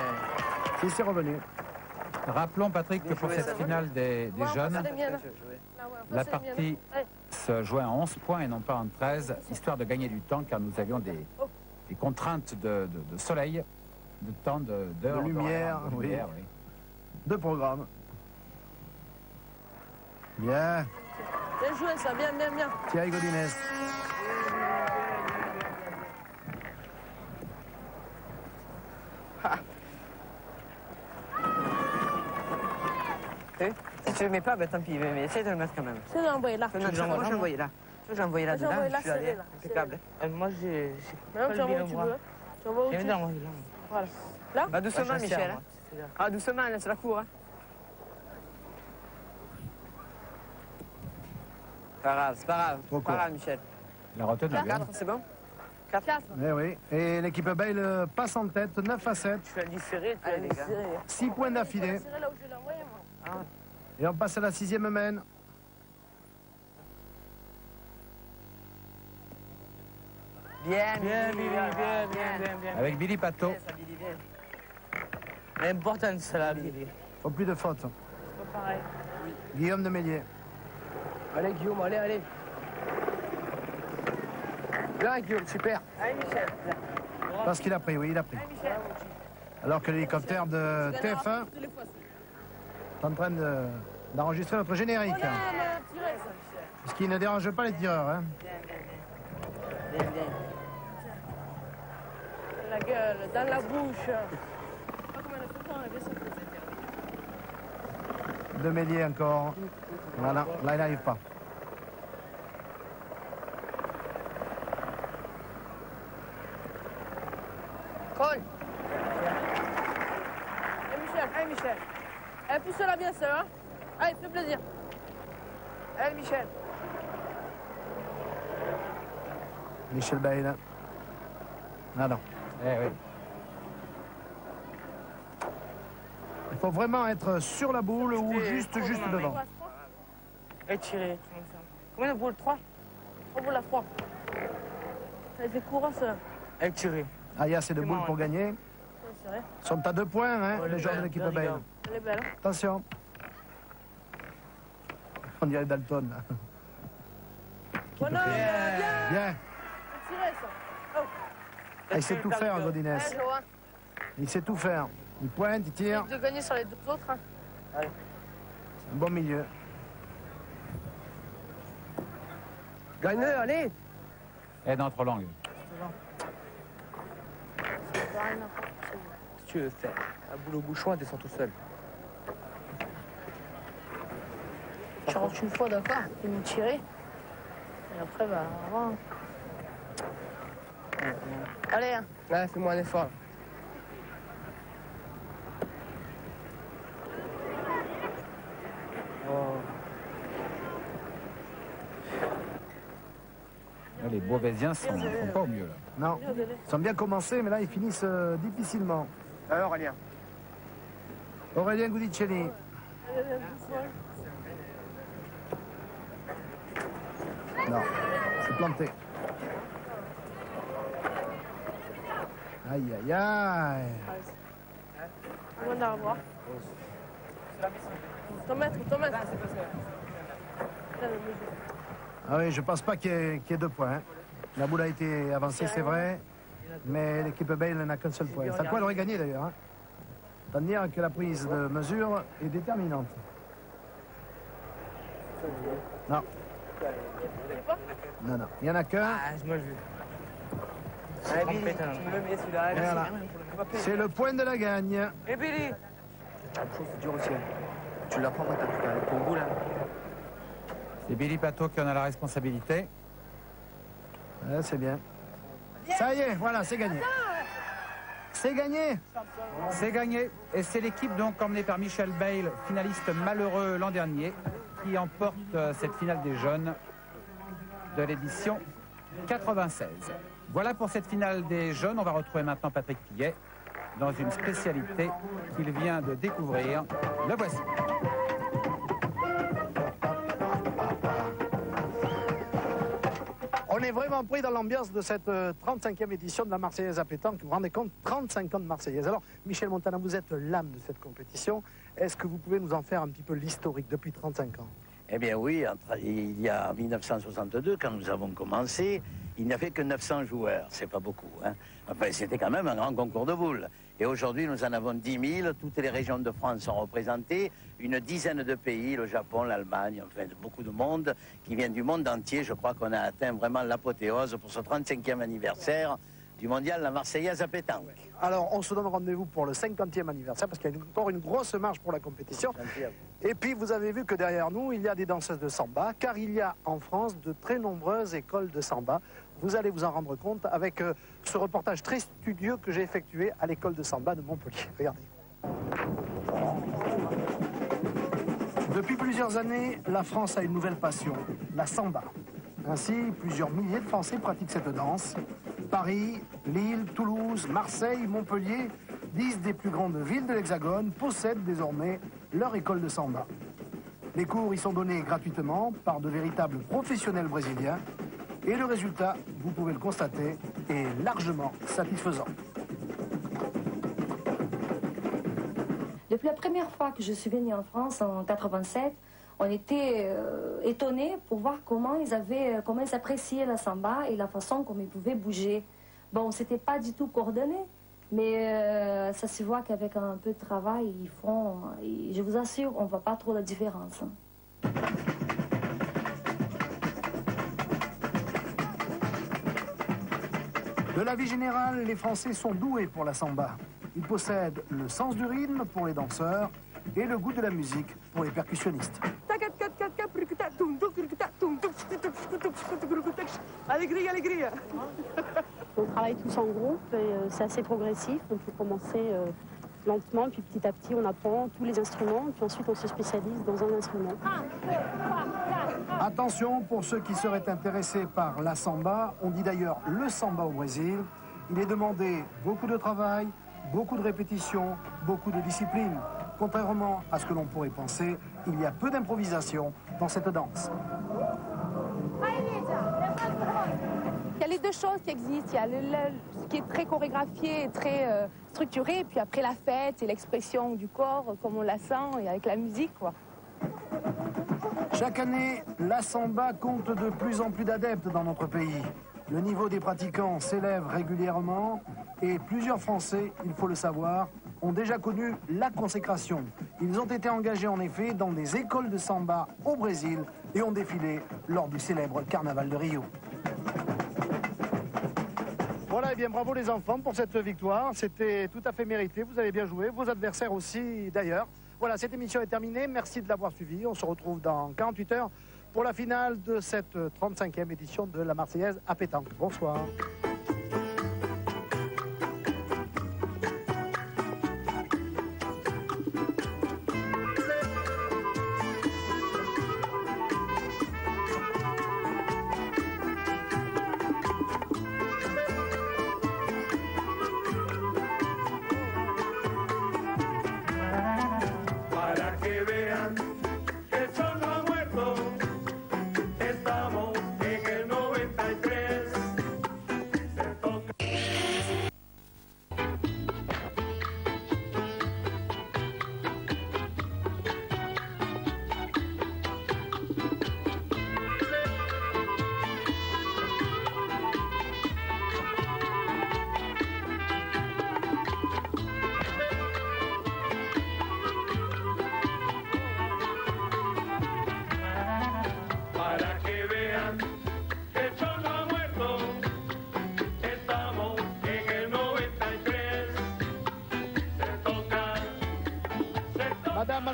Il s'est revenu. Rappelons, Patrick, que pour cette finale des jeunes, la partie se jouait en 11 points et non pas en 13, histoire de gagner du temps, car nous avions des contraintes de soleil, de temps, d'heure. De lumière, oui. De programme. Bien. Bien joué, ça, bien, bien, bien. Thierry Godinez. Si tu le mets pas, ben tant pis, mais essaye de le mettre quand même. C'est l'envoyer là. Moi, j'ai envoyé là. J'ai envoyé là dedans. Là, Je suis allé. c'est là. Impeccable. Moi, j'ai Même tu envoies où tu veux. Tu envoies où tu veux. Voilà. Là? Bah, doucement, Michel. Ah, doucement, là, c'est la cour. Hein. Pas grave, c'est pas grave. Trop Pas court. grave, Michel. La retenue. 4, c'est bon 4. Eh oui. Et l'équipe Bale passe en tête, 9 à 7. Tu as dit serré, tu as Allez, les gars. 6 points d'affilée. C'est là où je l'ai envoyé, moi. Et on passe à la 6e mène. Bien, Bien, Billy, bien. Avec Billy Pato. L'important, c'est là, Billy. Faut plus de fautes. C'est pas pareil. Guillaume de Mélier. Allez, Guillaume, allez, allez. Là, Guillaume, super. Allez, Michel. Parce qu'il a pris, oui, il a pris. Allez, Michel. Alors que l'hélicoptère de TF1 est en train d'enregistrer notre générique. Voilà, on a tiré, ça, Michel. Ce qui ne dérange pas les tireurs. Hein. Bien, bien. La gueule, dans la bouche. Pas comme elle a fait, on avait ça. De Mélier encore. Voilà, là il n'arrive pas. Cole. Allez, Michel. Allez, pousse-la bien, ça va. Allez, fais plaisir. Allez, Michel. Michel Bale. Ah non. Eh oui. Il faut vraiment être sur la boule ou juste devant. Et tirer. Combien de boules? 3? 3 boules à 3. Ça fait courant, ça. Et tirer. Ah, il y a assez de boules pour gagner. C'est vrai. Ils sont à 2 points, hein, les joueurs de l'équipe Bale. Elle est belle. Attention. On dirait Dalton. Voilà, bien. Bien. C'est tiré, ça. Oh. Ah, il sait tout faire, Godinez. Allez, Johan. Il sait tout faire. Il pointe, il tire. De gagner sur les deux autres. Hein. C'est un bon milieu. Gagne-le, allez. Et dans trop longue. Si tu veux faire un boule au bouchon, elle descend tout seul. Tu rentres une fois, d'accord. Ils m'ont tiré. Et après, bah, avant. Allez, hein. Ouais, fais-moi un effort. Oh. Là, les Beauvaisiens sont pas au mieux. Là. Non, ils sont bien commencés, mais là, ils finissent difficilement. Alors, Aurélien. Aurélien Gudicelli. Non, c'est planté. Aïe, aïe, aïe. On va revoir. Ton maître. Ah oui, je pense pas qu'il y ait 2 points. Hein. La boule a été avancée, c'est vrai, mais l'équipe Bale n'a qu'un seul point. Ça quoi, elle aurait gagné d'ailleurs. Hein. Tant dire que la prise de mesure est déterminante. Non. Non, il n'y en a qu'un. Ah, moi je veux. Allez, Billy, tu me le mets celui-là. Voilà. C'est le point de la gagne. Et Billy, c'est dur aussi. Tu l'as pas, moi, t'as le combo là. C'est Billy Pato qui en a la responsabilité. Ouais, c'est bien. Ça y est, voilà, c'est gagné. C'est gagné. C'est gagné. Et c'est l'équipe donc emmenée par Michel Bale, finaliste malheureux l'an dernier, qui emporte cette finale des jeunes de l'édition 96. Voilà pour cette finale des jeunes. On va retrouver maintenant Patrick Pillet dans une spécialité qu'il vient de découvrir. Le voici. On est vraiment pris dans l'ambiance de cette 35e édition de la Marseillaise à pétanque. Vous vous rendez compte, 35 ans de Marseillaise. Alors, Michel Montana, vous êtes l'âme de cette compétition. Est-ce que vous pouvez nous en faire un petit peu l'historique depuis 35 ans? Eh bien oui, il y a 1962, quand nous avons commencé, il n'y avait que 900 joueurs. C'est pas beaucoup. Hein. Enfin, c'était quand même un grand concours de boules. Et aujourd'hui, nous en avons 10 000. Toutes les régions de France sont représentées. Une dizaine de pays, le Japon, l'Allemagne, enfin beaucoup de monde qui vient du monde entier. Je crois qu'on a atteint vraiment l'apothéose pour ce 35e anniversaire du mondial La Marseillaise à pétanque. Alors, on se donne rendez-vous pour le 50e anniversaire parce qu'il y a encore une grosse marge pour la compétition. Et puis, vous avez vu que derrière nous, il y a des danseuses de samba, car il y a en France de très nombreuses écoles de samba. Vous allez vous en rendre compte avec ce reportage très studieux que j'ai effectué à l'école de samba de Montpellier. Regardez. Depuis plusieurs années, la France a une nouvelle passion, la samba. Ainsi, plusieurs milliers de Français pratiquent cette danse. Paris, Lille, Toulouse, Marseille, Montpellier, 10 des plus grandes villes de l'Hexagone possèdent désormais leur école de samba. Les cours y sont donnés gratuitement par de véritables professionnels brésiliens et le résultat, vous pouvez le constater, est largement satisfaisant. Depuis la première fois que je suis venue en France en 87, on était étonnés pour voir comment ils appréciaient la samba et la façon comme ils pouvaient bouger. Bon, c'était pas du tout coordonné, mais ça se voit qu'avec un peu de travail, ils font. Et je vous assure, on voit pas trop la différence. De la vie générale, les Français sont doués pour la samba. Ils possèdent le sens du rythme pour les danseurs et le goût de la musique pour les percussionnistes. Alegria, alegria. On travaille tous en groupe et c'est assez progressif. On peut commencer lentement, puis petit à petit on apprend tous les instruments, puis ensuite on se spécialise dans un instrument. Attention pour ceux qui seraient intéressés par la samba, on dit d'ailleurs le samba au Brésil. Il est demandé beaucoup de travail, beaucoup de répétitions, beaucoup de discipline. Contrairement à ce que l'on pourrait penser, il y a peu d'improvisation dans cette danse. Il y a les deux choses qui existent. Il y a ce qui est très chorégraphié et très structuré, et puis après la fête et l'expression du corps, comme on la sent, et avec la musique, quoi. Chaque année, la samba compte de plus en plus d'adeptes dans notre pays. Le niveau des pratiquants s'élève régulièrement et plusieurs Français, il faut le savoir, ont déjà connu la consécration. Ils ont été engagés en effet dans des écoles de samba au Brésil et ont défilé lors du célèbre carnaval de Rio. Voilà, et bien bravo les enfants pour cette victoire. C'était tout à fait mérité, vous avez bien joué, vos adversaires aussi d'ailleurs. Voilà, cette émission est terminée, merci de l'avoir suivie. On se retrouve dans 48 heures pour la finale de cette 35e édition de la Marseillaise à pétanque. Bonsoir.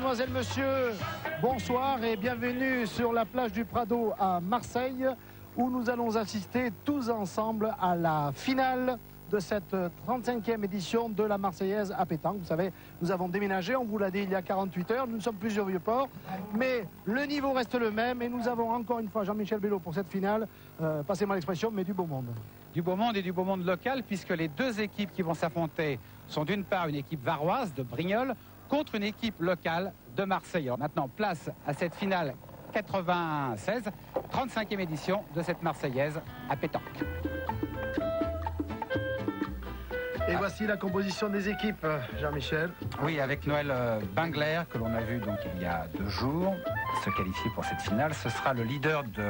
mesdemoiselles, messieurs, bonsoir et bienvenue sur la plage du Prado à Marseille, où nous allons assister tous ensemble à la finale de cette 35e édition de la Marseillaise à pétanque. Vous savez, nous avons déménagé, on vous l'a dit il y a 48 heures, nous ne sommes plus sur Vieux-Port, mais le niveau reste le même et nous avons encore une fois Jean-Michel Bello pour cette finale, passez-moi l'expression, mais du beau monde. Du beau monde et du beau monde local, puisque les deux équipes qui vont s'affronter sont d'une part une équipe varoise de Brignoles contre une équipe locale de Marseille. Alors maintenant, place à cette finale 96, 35e édition de cette Marseillaise à pétanque. Et voici la composition des équipes, Jean-Michel. Oui, avec Noël Bingler, que l'on a vu donc il y a 2 jours, se qualifier pour cette finale. Ce sera le leader de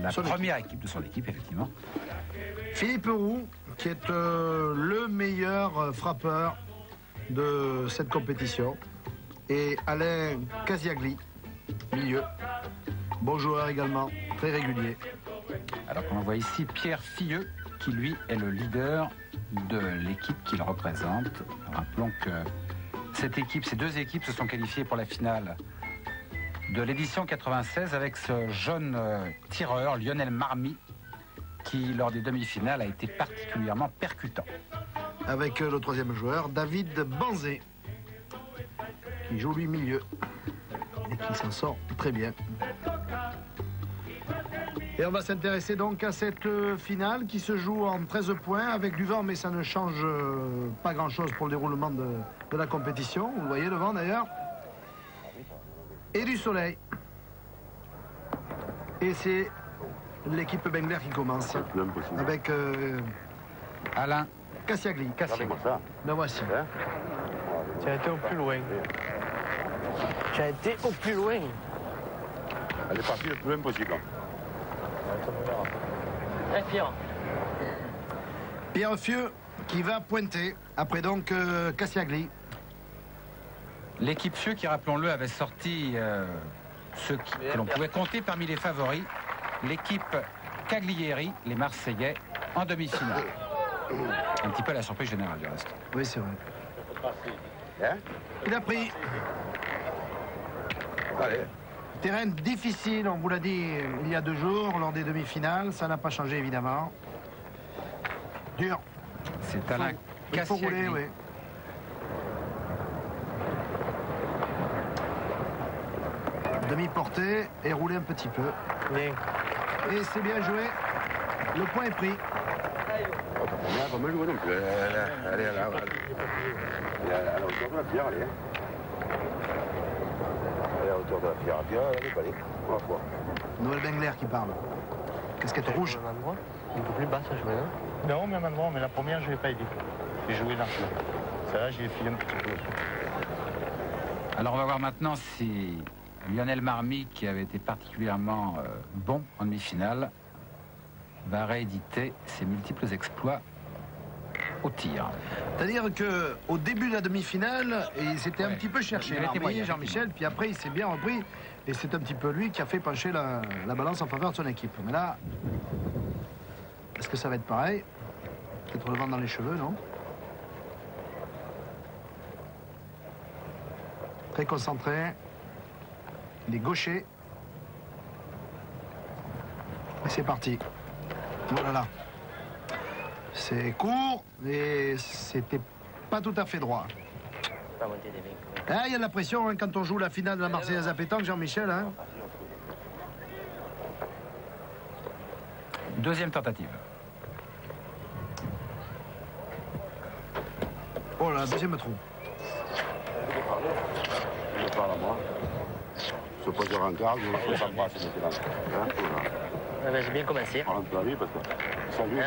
la première équipe de son équipe, effectivement. Philippe Roux, qui est le meilleur frappeur de cette compétition. Et Alain Casiagli, milieu. Bon joueur également, très régulier. Alors qu'on voit ici Pierre Filleux, qui lui est le leader de l'équipe qu'il représente. Rappelons que cette équipe, ces deux équipes se sont qualifiées pour la finale de l'édition 96 avec ce jeune tireur, Lionel Marmy, qui lors des demi-finales a été particulièrement percutant. Avec le troisième joueur, David Banzé, qui joue lui milieu et qui s'en sort très bien. Et on va s'intéresser donc à cette finale qui se joue en 13 points avec du vent, mais ça ne change pas grand-chose pour le déroulement de la compétition. Vous le voyez, le vent d'ailleurs. Et du soleil. Et c'est l'équipe Bengler qui commence avec Alain Casiagli. Le voici. Tu as été au plus loin. Tu as été au plus loin. Elle est partie le plus loin possible. Pierre. Pierre Fieux qui va pointer après donc Casiagli. L'équipe Fieux qui, rappelons-le, avait sorti ceux que l'on pouvait compter parmi les favoris. L'équipe Caglieri, les Marseillais, en demi-finale. Un petit peu à la surprise générale du reste. Oui, c'est vrai. Il a pris. Allez. Terrain difficile, on vous l'a dit il y a 2 jours, lors des demi-finales. Ça n'a pas changé, évidemment. Dur. C'est Alain Casiagli. Il faut rouler, oui. Demi-portée et rouler un petit peu. Oui. Et c'est bien joué. Le point est pris. On n'a pas mal joué non plus. Allez, à la hauteur de la pierre, allez. À la hauteur de la pierre, allez, on va voir. Noël Bengler qui parle. Casquette rouge. Un peu plus bas, ça jouait, hein? Non, même endroit, mais la première, je ne l'ai pas aidé. J'ai joué dans cela. Celle-là, j'ai filé un petit peu. Alors, on va voir maintenant si Lionel Marmy, qui avait été particulièrement bon en demi-finale, va rééditer ses multiples exploits au tir. C'est-à-dire qu'au début de la demi-finale, il s'était un petit peu cherché, Jean-Michel, puis après il s'est bien repris, et c'est un petit peu lui qui a fait pencher la balance en faveur de son équipe. Mais là, est-ce que ça va être pareil? Peut-être le vent dans les cheveux, non? Très concentré. Il est gaucher. Et c'est parti. Voilà. C'est court, mais c'était pas tout à fait droit. Ah, il y a de la pression hein, quand on joue la finale de la Marseillaise à pétanque, Jean-Michel. Hein. Deuxième tentative. Oh là, deuxième trou. Je parle à moi. Je pose le rencard, je s'embrasse maintenant. J'ai bien commencé. Parle un peu à lui parce que ça lui,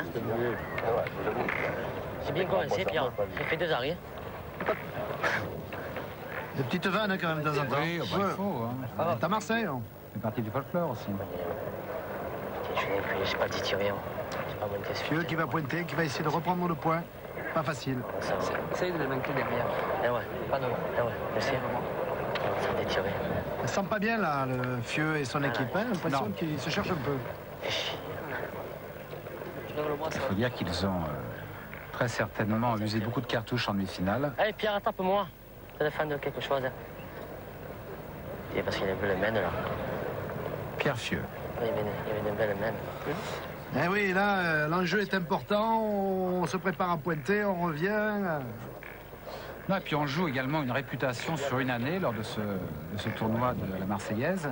J'ai bien commencé, Pierre. J'ai fait 2 arrêts. Des petites vannes hein, quand même de temps en temps. Oui, bah, il faut. Hein. T'as Marseille. Hein. C'est partie du folklore aussi. Je n'ai pas dit tirer. Fieux qui va pointer, qui va essayer de reprendre le point. Pas facile. Essaye de le manquer derrière. Eh ouais, pardon. Eh ouais, merci. Ça va détirer. Ça sent pas bien là, le Fieux et son équipe. Hein, l'impression qu'il se cherche un peu. Il faut dire qu'ils ont très certainement usé beaucoup de cartouches en demi-finale. Allez Pierre, attrape-moi. Téléphone de quelque chose. C'était parce qu'il y avait une belle main là. Pierre Fieux. Oui, il y avait une belle main. Eh oui, là, l'enjeu est important. On se prépare à pointer, on revient. Non, et puis on joue également une réputation sur une année lors de ce tournoi de la Marseillaise.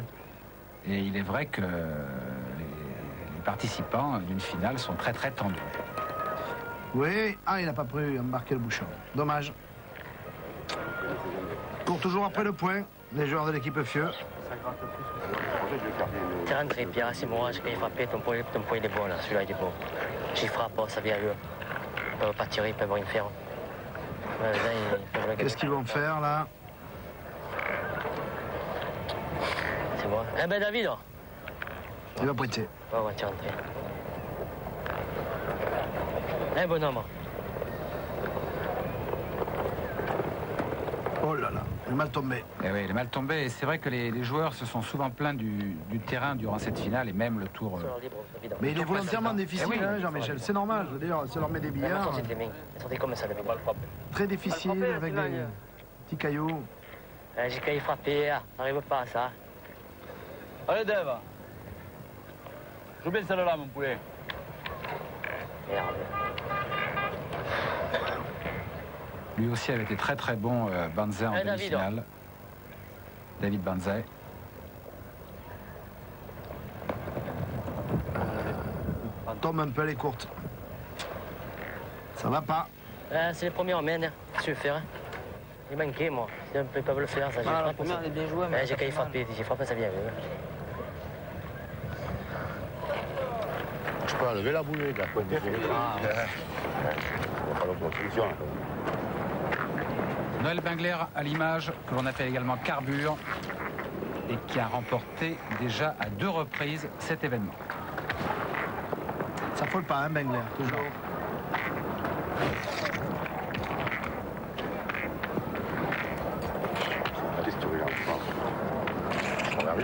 Et il est vrai que les participants d'une finale sont très très tendus. Oui, il n'a pas pu embarquer le bouchon. Dommage. Court toujours après le point, les joueurs de l'équipe Fieux. T'es rentré, Pierre, c'est moi, j'ai failli frapper, ton point il est bon là, celui-là il est bon. J'y frappe, ça vient à eux. Ils peuvent pas tirer, ils peuvent rien faire. Qu'est-ce qu'ils vont faire là? C'est moi. Eh ben David, il va pointer. Ouais, on va t'y rentrer. Eh bonhomme. Oh là là, il est mal tombé. Eh oui, il est mal tombé. Et c'est vrai que les joueurs se sont souvent plaints du terrain durant cette finale et même le tour. Mais il est volontairement difficile, oui, hein, Jean-Michel. C'est normal, je veux dire, ça leur met des billards. Comme ça, Très difficile avec des petits cailloux. J'ai failli frapper, n'arrive pas à ça. Allez, Dave. Joue bien celle-là, mon poulet. Merde. Lui aussi avait été très très bon, Banzai en demi-finale. David Banzai. Tombe un peu, elle est courte. Ça va pas. C'est les premiers en main, qu'est-ce que tu veux faire? Il manquait, moi. Ils peuvent le faire, ça. La première, elle est bien jouée. J'ai failli frapper, j'ai frappé, ça vient. Je peux enlever la boule, la pointe de Noël Bingler à l'image, que l'on appelle également Carbure, et qui a remporté déjà à 2 reprises cet événement. Ça folle pas, hein, Bingler, toujours.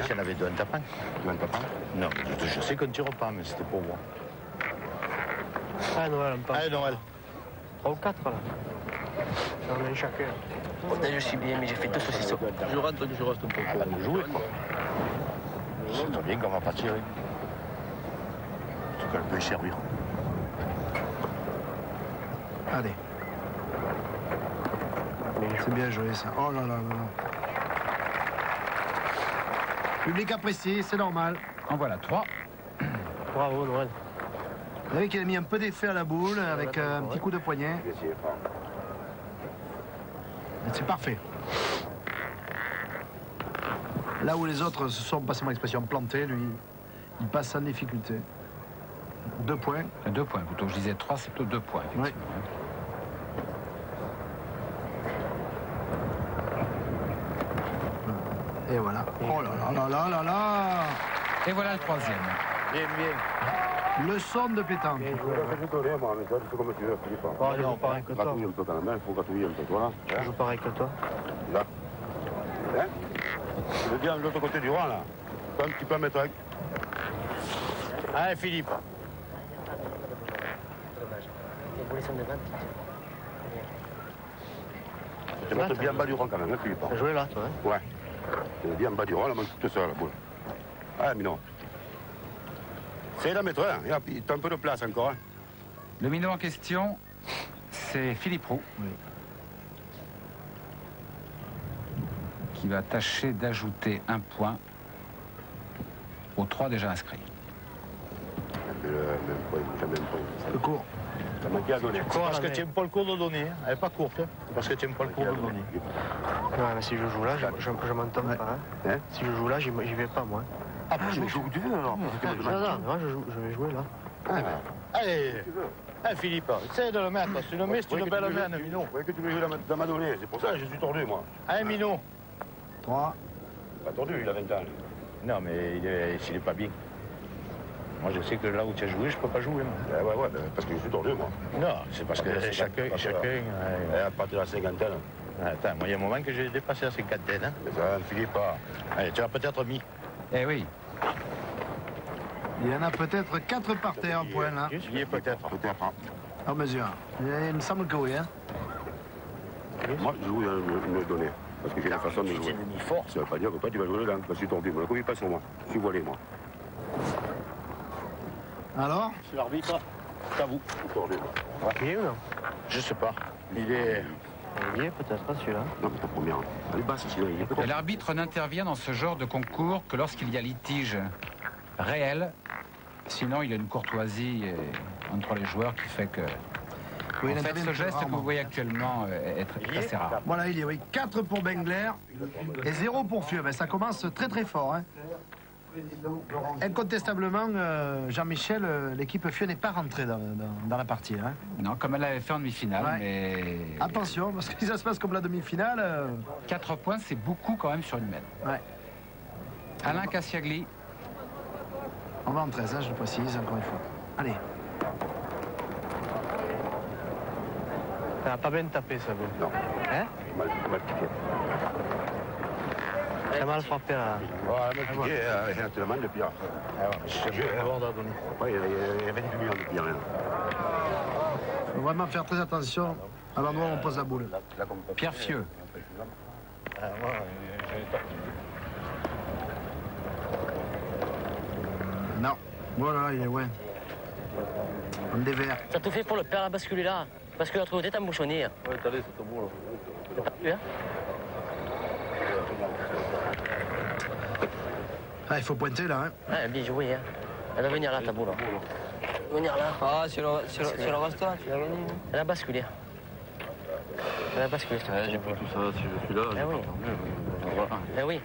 Si elle avait deux un tapin. Un tapin? Non, je sais qu'on ne tire pas, mais c'était pour moi. Ah, Noël, on parle. Allez, Noël. 3 ou 4, là. J'en ai chacun. Je suis bien, mais j'ai fait 2 saucissons. Je rentre, je reste un peu. Elle va nous jouer, quoi. C'est très bien qu'on va pas tirer. En tout cas, elle peut y servir. Allez. C'est bien joué, ça. Oh là là là là. Public apprécie, c'est normal. En voilà 3. Bravo, Noël. Vous voyez qu'il a mis un peu d'effet à la boule avec un petit coup de poignet. C'est parfait. Là où les autres se sont, passez-moi l'expression, plantés, lui, il passe sans difficulté. 2 points. 2 points, plutôt. Je disais 3, c'est plutôt 2 points, effectivement. Oui. Et voilà. Oh là là là là là là. Et voilà le 3e. Bien, bien. Leçon de pétanque. Oh, je joue pareil que toi. Gratouille un peu quand même, il faut gratouiller un peu, voilà. Je joue pareil que toi. Là. Hein? Je veux dire, de l'autre côté du rang, là. Un petit peu à mettre avec. Allez, Philippe. Tu vas mettre bien bas du rang quand même, hein, Philippe. Tu as joué là, toi, hein? Ouais. Tu es bien bas du rang, là, monte tout seul, la boule. Ah, mais non. C'est la mettre, hein. T'as un peu de place encore, hein. Le minot en question, c'est Philippe Roux. Oui. Qui va tâcher d'ajouter 1 point aux 3 déjà inscrits. Le même point, le même point. Le court. Ça m'a bien donné. C'est parce que tu n'aimes pas le cours de donner. Hein. Elle n'est pas courte. Hein. C'est parce que tu n'aimes pas le cours de donner. Ouais, mais si je joue là, je m'entends pas. Hein. Si je joue là, j'y vais pas, moi. Ah, je joue où tu veux, alors. Non, je vais jouer là. Ah, ben. Allez, hein, Philippe, essaye de le mettre. Si tu le mets, c'est une belle main, Minon. Oui, que tu veux jouer dans ma donnée. C'est pour ça que je suis tordu, moi. Hein, Minon? 3. Pas tordu, il a 20 ans. Non, mais s'il n'est pas bien. Moi, je sais que là où tu as joué, je ne peux pas jouer. Moi. Ouais, parce que je suis tordu, moi. Non, c'est parce que chacun... À partir de la cinquantaine. Attends, moi, il y a un moment que j'ai dépassé la cinquantaine. Hein. Mais ça, Philippe, pas. Allez, tu as peut-être mis. Eh oui. Il y en a peut-être 4 par terre, point là. Il y est peut-être. Peut-être. En mesure. Il me semble que oui, hein. Moi, je joue une donnée. Parce que j'ai la façon de jouer. Ça veut pas dire que toi tu vas jouer dedans, parce que tu tordu. Moi, il passe sur moi. Je suis voilé, moi. Alors? C'est l'arbitre. C'est à vous. Il est ou non? Je sais pas. Il est... Il est peut-être pas celui-là. Non, mais ta première. Elle est basse, celui-là. Il est peut-être... L'arbitre n'intervient dans ce genre de concours que lorsqu'il y a litige réel. Sinon, il y a une courtoisie entre les joueurs qui fait que... Oui, en fait, ce geste que vous voyez actuellement est assez rare. Voilà, il y a 4 pour Bengler et 0 pour Fieux. Ben, ça commence très très fort. Hein. Incontestablement, Jean-Michel, l'équipe Fieux n'est pas rentrée dans la partie. Hein. Non, comme elle l'avait fait en demi-finale, Ouais. mais... Attention, parce que si ça se passe comme la demi-finale... 4 points, c'est beaucoup quand même sur une mène. Ouais. Alain Cassiagli. On va en 13, hein, je le précise, encore une fois. Allez. Ça n'a pas bien tapé, ça, bon. Non. Hein? Mal piqué. T'as mal frappé, là. Ouais, mal piqué, c'est la main de pire. Ouais, il y avait 10 millions de pire. Il faut vraiment faire très attention à l'endroit où on pose la boule. Pierre Fieux. Non. Voilà, il est loin. On dévers. T'as tout fait pour le perdre à basculer là. Parce que l'autre côté, t'as mouchonné. Ouais, t'as l'aise, c'est bon, là. T'as pas pu, hein? Ah, il faut pointer là. Hein. Ouais, bien joué, hein. Elle va venir là, ta boule. Elle va venir là. Ah, c'est le restaurant, tu vas venir. Elle a basculé. Elle a basculé, J'ai pris tout ça, si je suis là, Eh oui. Eh oui.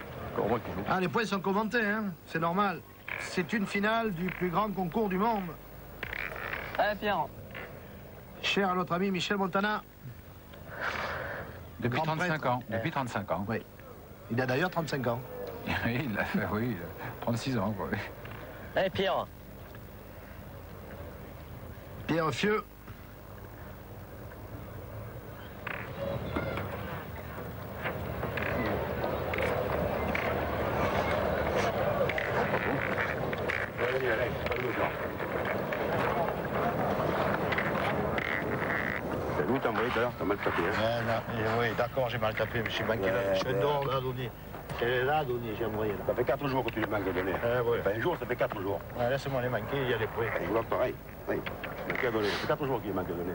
Ah, les points sont commentés, hein. C'est normal. C'est une finale du plus grand concours du monde. Allez, Pierre. Cher à notre ami Michel Montana. Depuis Grand 35 prêtre. ans. Depuis 35 ans. Oui. Il a d'ailleurs 35 ans. Oui, il a fait, oui, 36 ans, quoi. Allez, Pierre. Pierre Fieux. C'est nous, t'as envoyé tout à l'heure, t'as mal tapé. Oui, d'accord, j'ai mal tapé, mais je suis manqué là. Je suis dehors à donner. C'est là à donner, j'ai envoyé. Ça fait 4 jours que tu les manques de donner. Ouais. Pas un jour, ça fait 4 jours. Ouais, laisse-moi les manquer, il y a des points. Je vois pareil. Oui. Manqué à donner. Ça fait 4 jours qu'il manque de donner.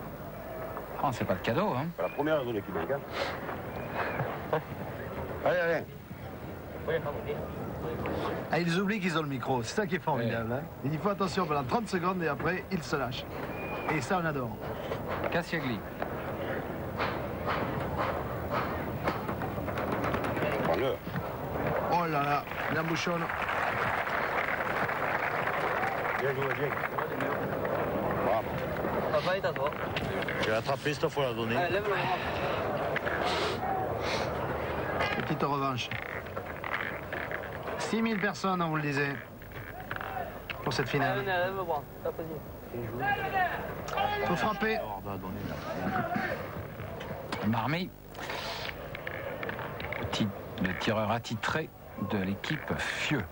Ah, c'est pas de cadeau, hein. C'est la première donnée qui manque, hein. Allez. Ah, ils oublient qu'ils ont le micro. C'est ça qui est formidable. Hein. Il faut attention pendant 30 secondes et après, ils se lâchent. Et ça, on adore. Cassiagli. Prends-le. Oh là là, la bouchonne. Bien joué, bien. Bravo. Papa est à toi. J'ai attrapé, cette fois la donner. Allez, lève le bras. Petite revanche. 6000 personnes, on vous le disait, pour cette finale. Allez, lève le bras. T'as pas dit. Faut frapper. Marmy. Le tireur attitré de l'équipe Fieux.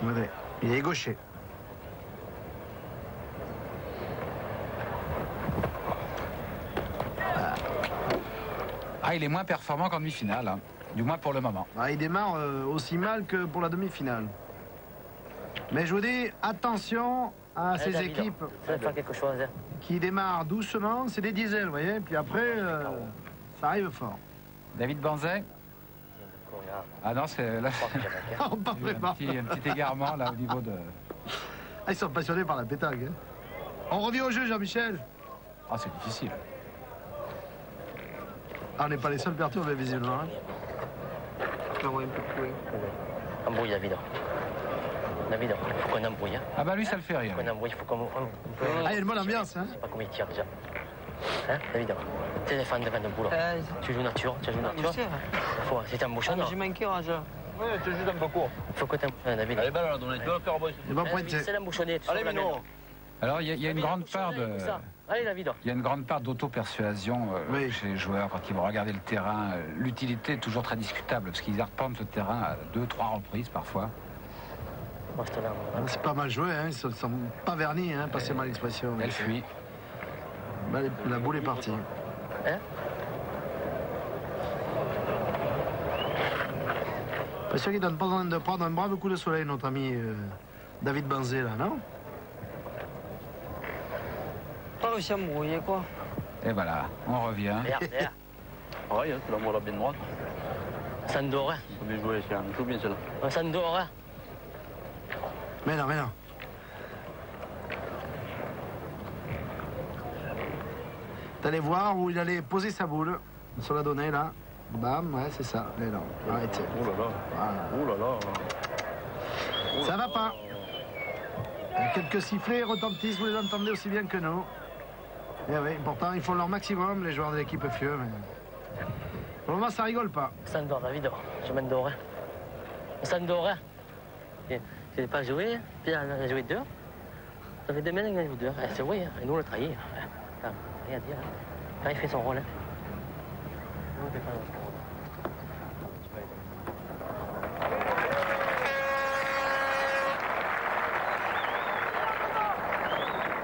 Ouais, il est gaucher. Ah, il est moins performant qu'en demi-finale, hein. Du moins pour le moment. Ah, il démarre aussi mal que pour la demi-finale. Mais je vous dis, attention à ces David, équipes ça va faire quelque chose. Hein. qui démarrent doucement. C'est des diesels, vous voyez. Puis après, ça arrive fort. David Banzet. Ah non, c'est là. On pas préparé. Un petit égarement là au niveau de. Ah, ils sont passionnés par la pétanque. Hein. On revient au jeu, Jean-Michel. Ah, c'est difficile. Ah, on n'est pas les seuls perturbés, visiblement. Hein. Embrouille, David. David, il faut qu'on embrouille. Hein. Ah bah lui, ça le fait rire. Il faut qu'on embrouille, il faut qu'on... Ah, il y a une bonne ambiance, hein. Je sais pas comment il tire déjà. Hein, David? Tu es fan de boulot. Tu joues nature, tu joues nature. Faut, c'est un bouchon. J'ai manqué, Raja. Oui, tu joues un peu court. Il faut que tu embouchonnes, David. Allez, balle, on a donné deux faire boy. Il va pointer. C'est l'embouchonner. Allez, Mino. Alors, il y a une grande part de... Allez, David. Il y a une grande part d'auto-persuasion chez les joueurs quand ils vont regarder le terrain. L'utilité est toujours très discutable parce qu'ils arpentent le terrain à 2-3 reprises parfois. C'est pas mal joué, hein. Ils sont pas vernis, hein. Passez-moi l'expression. Elle fuit. Bah, la boule est partie. Hein? Parce qu'il donne pas besoin de prendre un brave coup de soleil, notre ami David Banzé, là, non? Pas réussi à me brouiller, quoi. Et voilà, on revient. Regarde. Ouais, tu l'as moi bien droite. Ça ne dort rien. Bien joué, c'est un tout bien celle-là. Ça ne dort rien. Mais non. T'allais voir où il allait poser sa boule. Sur la donnée, là. Bam, ouais, c'est ça. Mais non, arrêtez. Oh là là. Voilà. Oh là là. Ça va pas. Il y a quelques sifflets retentissent, vous les entendez aussi bien que nous. Et oui, pourtant, ils font leur maximum, les joueurs de l'équipe Fieux. Mais... Pour le moment, ça rigole pas. Ça ne dort, David. Je m'en dors rien. Ça ne dort rien. Je n'ai pas joué, puis on a joué deux. Ça fait 2 semaines qu'on a joué deux. C'est vrai, et nous on l'a trahi. Rien à dire. Quand il fait son rôle. Nous, on fait pas notre rôle.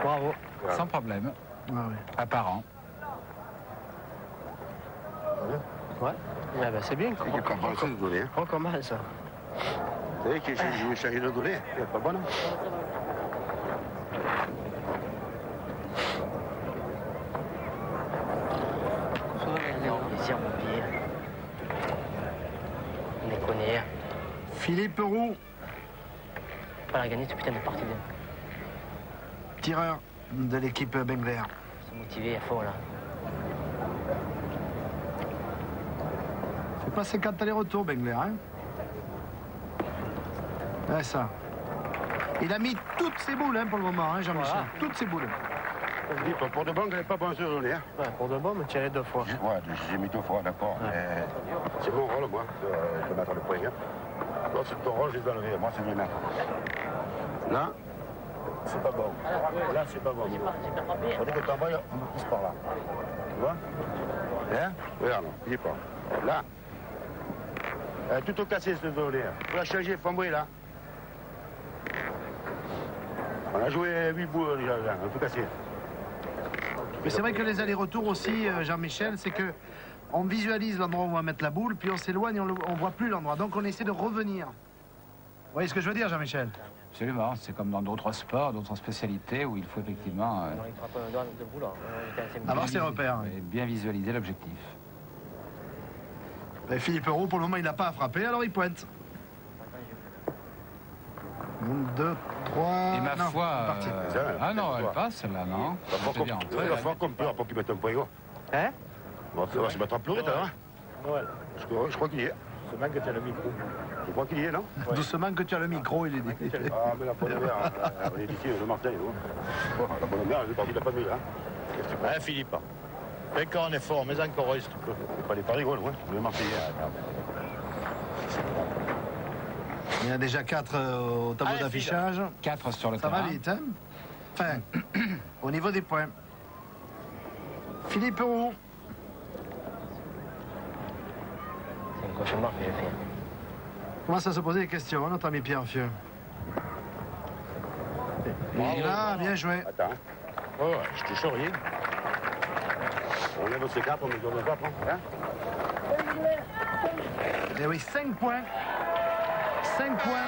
Bravo. Sans problème. Apparent. Ouais. Ouais, bah c'est bien. Encore mal, ça. Vous savez que je vais changer de donner. C'est pas bon, non? On est connus. Philippe Roux. Pas la gagner, cette putain de partie. Tireur de l'équipe Bengler. C'est motivé à fond, là. C'est pas 50 allers-retours, Bengler, hein? Ouais, ça. Il a mis toutes ses boules, hein, pour le moment, hein, Jean-Michel. Voilà. Toutes ses boules. Pour de bon, elle n'est pas bonne sur le nez. Ouais, pour de bon, mais tiré 2 fois. Ouais, j'ai mis 2 fois, d'accord. Ouais. C'est mon rôle, moi, de mettre le point. Toi, c'est ton rôle, je les enlever. Moi, c'est les mettre. Là, c'est pas bon. Là, c'est pas bon. Il faut que tu envoies un peu plus par là. Tu vois? Hein? Regarde, il est pas. Là. Tout au cassé, ce volet. Faut la changer, faut envoyer là. On a joué 8 boules déjà, tout cassé. Mais c'est vrai que les allers-retours aussi, Jean-Michel, c'est que on visualise l'endroit où on va mettre la boule, puis on s'éloigne et on ne voit plus l'endroit. Donc on essaie de revenir. Vous voyez ce que je veux dire, Jean-Michel? Absolument, c'est comme dans d'autres sports, d'autres spécialités où il faut effectivement avoir ses repères. Et bien visualiser l'objectif. Et Philippe Roux, pour le moment, il n'a pas à frapper, alors il pointe. 1, 2, 3... Et ma foi... Ah non, elle passe, celle-là, non? Il va falloir qu'on pleure pour qu'il mette un point. Hein? On va se mettre à pleurer, t'as Noël. Je crois qu'il y est. Doucement que tu as le micro. Je crois qu'il y est, non? Doucement que tu as le micro, il est dit. Ah, mais la bonne mère, elle est d'ici, le Martin, la bonne mère, elle est partie de la famille, hein? Hein, Philippe? Fais encore un effort, mais encore si tu peux. C'est pas les paris, ouais, le Marseillais. Il y en a déjà 4 au tableau d'affichage. 4 sur le terrain. Ça va vite, hein? Enfin, au niveau des points. Philippe Roux. C'est un cauchemar que j'ai fait. Commence à se poser des questions, notre ami Pierre Fieux. Et là, bien joué. Attends. Oh, je te charrie. On lève ces 4, on nous donne 4, hein? Et oui, 5 points. 5 points.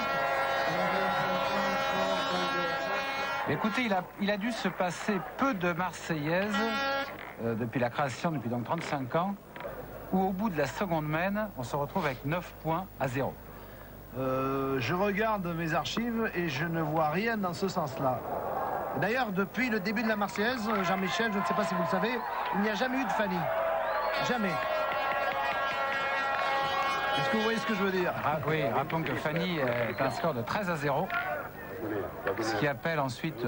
Écoutez, il a dû se passer peu de Marseillaises depuis la création, depuis donc 35 ans, où au bout de la seconde mène, on se retrouve avec 9 points à 0. Je regarde mes archives et je ne vois rien dans ce sens-là. D'ailleurs, depuis le début de la Marseillaise, Jean-Michel, je ne sais pas si vous le savez, il n'y a jamais eu de Fanny. Jamais. Est-ce que vous voyez ce que je veux dire? Oui, rappelons que Fanny est un score de 13 à 0, ce qui appelle ensuite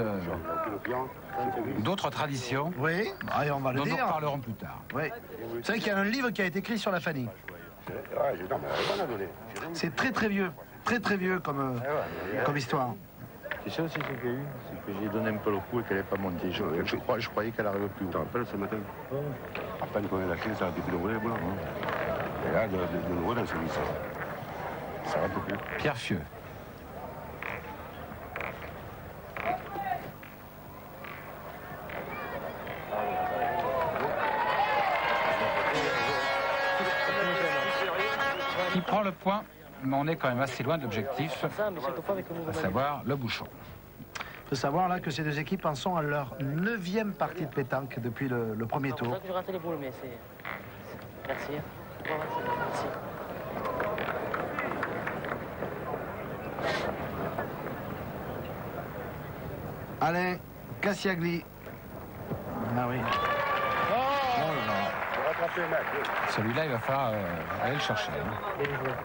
d'autres traditions. Oui, allez, on va le dont dire. nous reparlerons plus tard. Oui. Vous savez qu'il y a un livre qui a été écrit sur la Fanny. C'est très très vieux. Très très vieux comme histoire. Tu sais aussi ce qu'il y a eu? C'est que j'ai donné un peu le coup et qu'elle n'est pas montée. Je croyais qu'elle arrivait plus haut. Tu te rappelles ce matin? À peine qu'on est lâché, ça a depuis le volet, voilà. Et là, de nouveau dans celui-ci. Ça va plus. Pierre Fieux. Qui prend le point? mais on est quand même assez loin de l'objectif, à savoir le bouchon. Il faut savoir là que ces deux équipes en sont à leur 9e partie de pétanque depuis le premier tour. C'est pour ça que je rate les boules, mais c'est... Merci. Merci. Alain Cassiagli. Ah oui. Celui-là, il va falloir aller le chercher.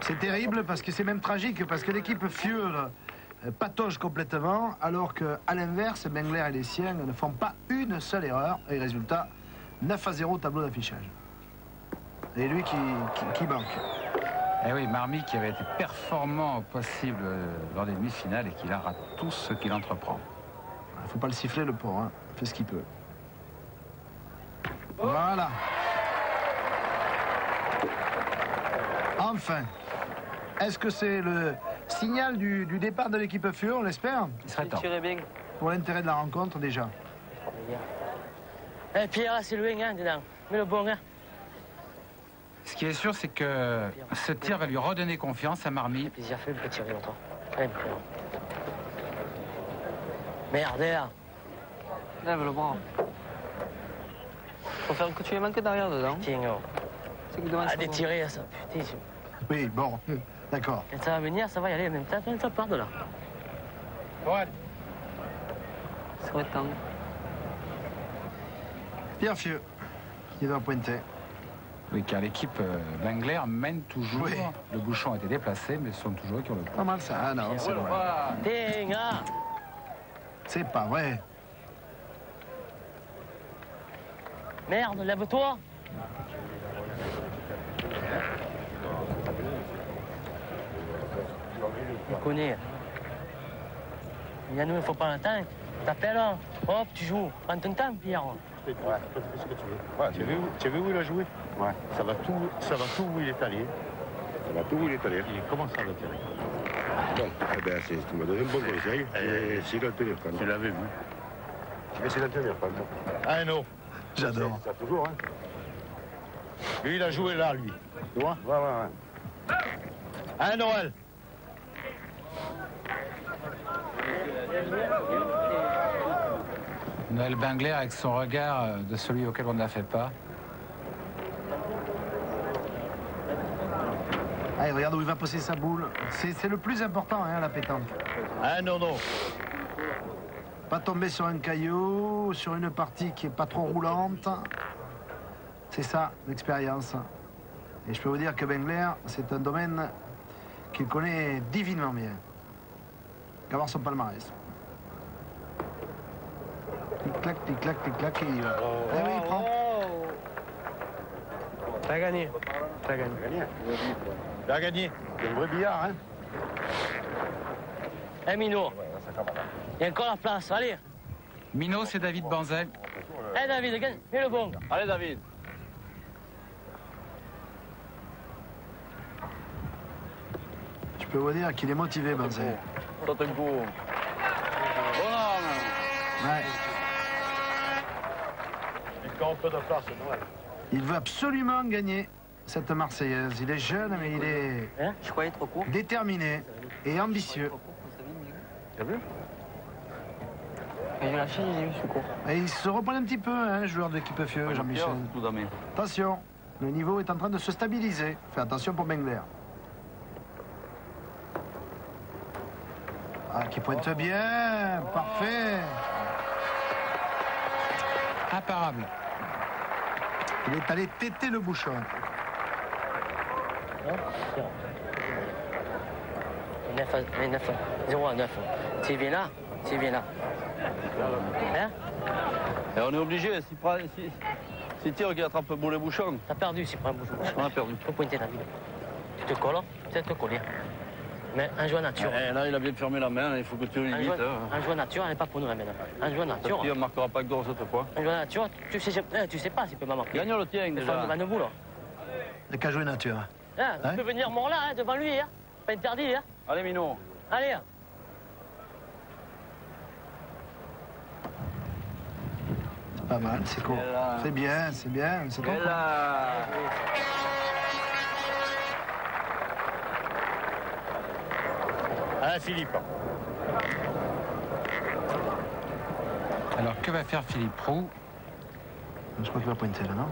C'est terrible parce que c'est même tragique, parce que l'équipe Fieux patauge complètement, alors qu'à l'inverse, Bengler et les siens ne font pas une seule erreur. Et résultat, 9-0 au tableau d'affichage. Et lui qui manque. Eh oui, Marmy qui avait été performant au possible lors des demi-finales et qui là rate tout ce qu'il entreprend. Il ne faut pas le siffler, le pauvre, hein. Il fait ce qu'il peut. Voilà. Enfin. Est-ce que c'est le signal du départ de l'équipe Fieux, on l'espère? Il serait temps. Pour l'intérêt de la rencontre, déjà. Eh, Pierre, c'est loin, hein, dedans. Mais le bon, hein. Ce qui est sûr, c'est que ce tir va lui redonner confiance à Marmy. Plaisir fait, il peut tirer longtemps. Allez, merde, hein. Lève le bras. Faut faire que tu les manques derrière dedans. Tiens, oh. C'est que devant. Ah, détirer, ça. Putain, oui, bon, d'accord. Quand ça va venir, ça va y aller en même temps. Ça part de là. Ouais. Ça va être temps. Pierre Fieux, qui doit pointer. Oui, car l'équipe Bengler mène toujours. Oui. Le bouchon a été déplacé, mais ce sont toujours eux qui ont le point. Pas mal ça, ah non, c'est vrai. C'est pas vrai. Merde, lève-toi. Tu connais. Yannou, il faut pas l'attendre. T'appelles, hop, tu joues. Prends ton temps, Pierre. Ouais, fais ce que tu veux. Ouais, tu as vu où il a joué? Ouais. Ça va tout où il est allé. Ça va tout où il est allé. Il commence à le tirer. Bon, eh ben, tu m'as donné un bon conseil. C'est le tenir quand même. Tu l'avais vu. Tu vas essayer de le tenir quand même. Ah non. J'adore. Ça toujours, hein. Lui, il a joué là, lui. Tu vois? Ouais. Hein, Noël? Noël Bengler avec son regard de celui auquel on ne la fait pas. Allez, regarde où il va poser sa boule. C'est le plus important, hein, la pétanque. Ah non, non. Pas tomber sur un caillou, sur une partie qui est pas trop roulante. C'est ça, l'expérience. Et je peux vous dire que Bengler, c'est un domaine qu'il connaît divinement bien. Qu'à voir son palmarès. Tic-clac, tic-clac, tic-clac, et il va. Eh oui, il prend. T'as gagné. T'as gagné. T'as gagné. C'est un vrai billard, hein. Eh, Mino. Il y a encore la place, allez. Mino, c'est David Banzel. Eh, David, gagne. Mets le bon. Allez, David. Je peux vous dire qu'il est motivé, Banzel. Saute un coup. Bonhomme. Ouais. Il veut absolument gagner cette Marseillaise. Il est jeune, mais il est Je croyais trop court. déterminé et ambitieux. T'as vu? J'ai lâché, j'ai vu ce court. Et il se reprend un petit peu, hein, joueur de l'équipe Fieux, Jean-Michel. Attention, le niveau est en train de se stabiliser. Fais attention pour Bengler. Ah, qui pointe bien, parfait. Imparable. Il est allé téter le bouchon. 0 à 9. C'est bien là. C'est bien là. Hein? Et on est obligé, si tire qui attrape le boulet bouchon. T'as perdu s'il prend un bouchon. On a perdu. Tu peux pointer David. Tu te colles, peut-être te coller. Mais un joueur nature. Là, il a bien fermé la main, il faut que tu lui dises. Un joueur nature, elle n'est pas pour nous la main. Un joueur nature. Il ne marquera pas que d'or cette fois. Un joueur nature, tu sais pas s'il peut pas marquer. Gagnons le tien déjà. Devant nous, là. Il n'y a qu'à jouer nature. Hein, tu peux venir mort là, hein, devant lui. Hein. Pas interdit. Hein. Allez, Mino. Allez. C'est pas mal, c'est cool. C'est bien, c'est bien. C'est bon. Allez, Philippe. Alors, que va faire Philippe Roux? Je crois qu'il va pointer là, non?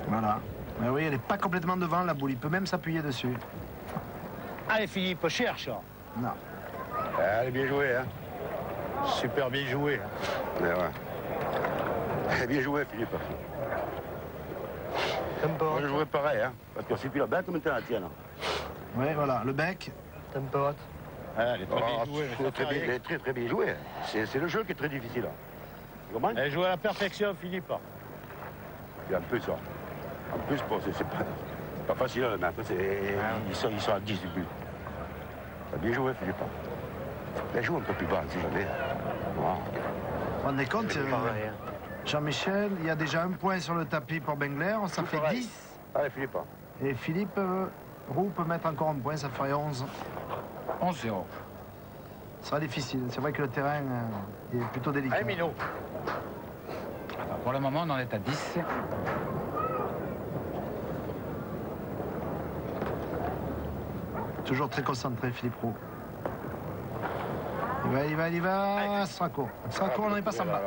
Voilà. Mais oui, elle n'est pas complètement devant la boule. Il peut même s'appuyer dessus. Allez, Philippe, cherche. Non. Elle est bien jouée, hein. Super bien joué. Mais ouais. Elle est bien jouée, Philippe. Moi, je jouerais pareil, hein. Parce que c'est plus la bête maintenant, la tienne. Oui, voilà, le bec. Tempote. Elle est très bien jouée. Elle est très bien jouée. C'est le jeu qui est très difficile. Comment? Elle joue à la perfection, Philippe. Et en plus, ça. En plus, bon, c'est pas facile, mais après, ils sont à 10 du but. T'as bien joué, Philippe. Elle joue un peu plus bas, si jamais. Wow. Vous vous rendez compte, Jean-Michel, il y a déjà un point sur le tapis pour Bengler, ça fait 10. Allez, Philippe. Et Philippe Roux peut mettre encore un point, ça ferait 11. 11-0. Ce sera difficile. C'est vrai que le terrain est plutôt délicat. Allez, Minot. Pour le moment, on en est à 10. Toujours très concentré, Philippe Roux. Il va. Ça sera court. Ça sera court, on n'est pas sympa.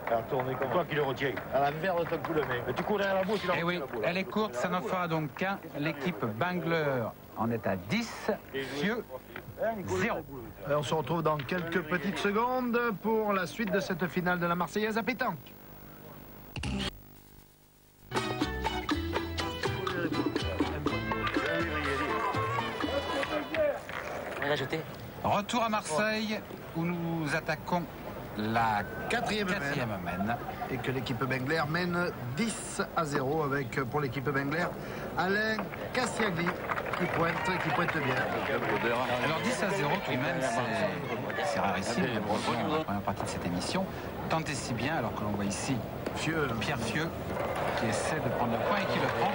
C'est toi qui le retiens. À l'envers de ton coup de main. Mais tu cours derrière la boule, tu Eh oui, elle est courte, ça n'en fera donc qu'un. L'équipe Bengler en est à 10, Fieux 0. Et on se retrouve dans quelques petites secondes pour la suite de cette finale de la Marseillaise à pétanque. Retour à Marseille où nous attaquons la quatrième mène. Et que l'équipe Bengler mène 10-0 avec, pour l'équipe Bengler, Alain Cassiagli qui pointe bien. Alors 10-0 tout de même, c'est rarissime dans la première partie de cette émission. Tant et si bien, alors que l'on voit ici Pierre Fieux qui essaie de prendre le point et qui le prend.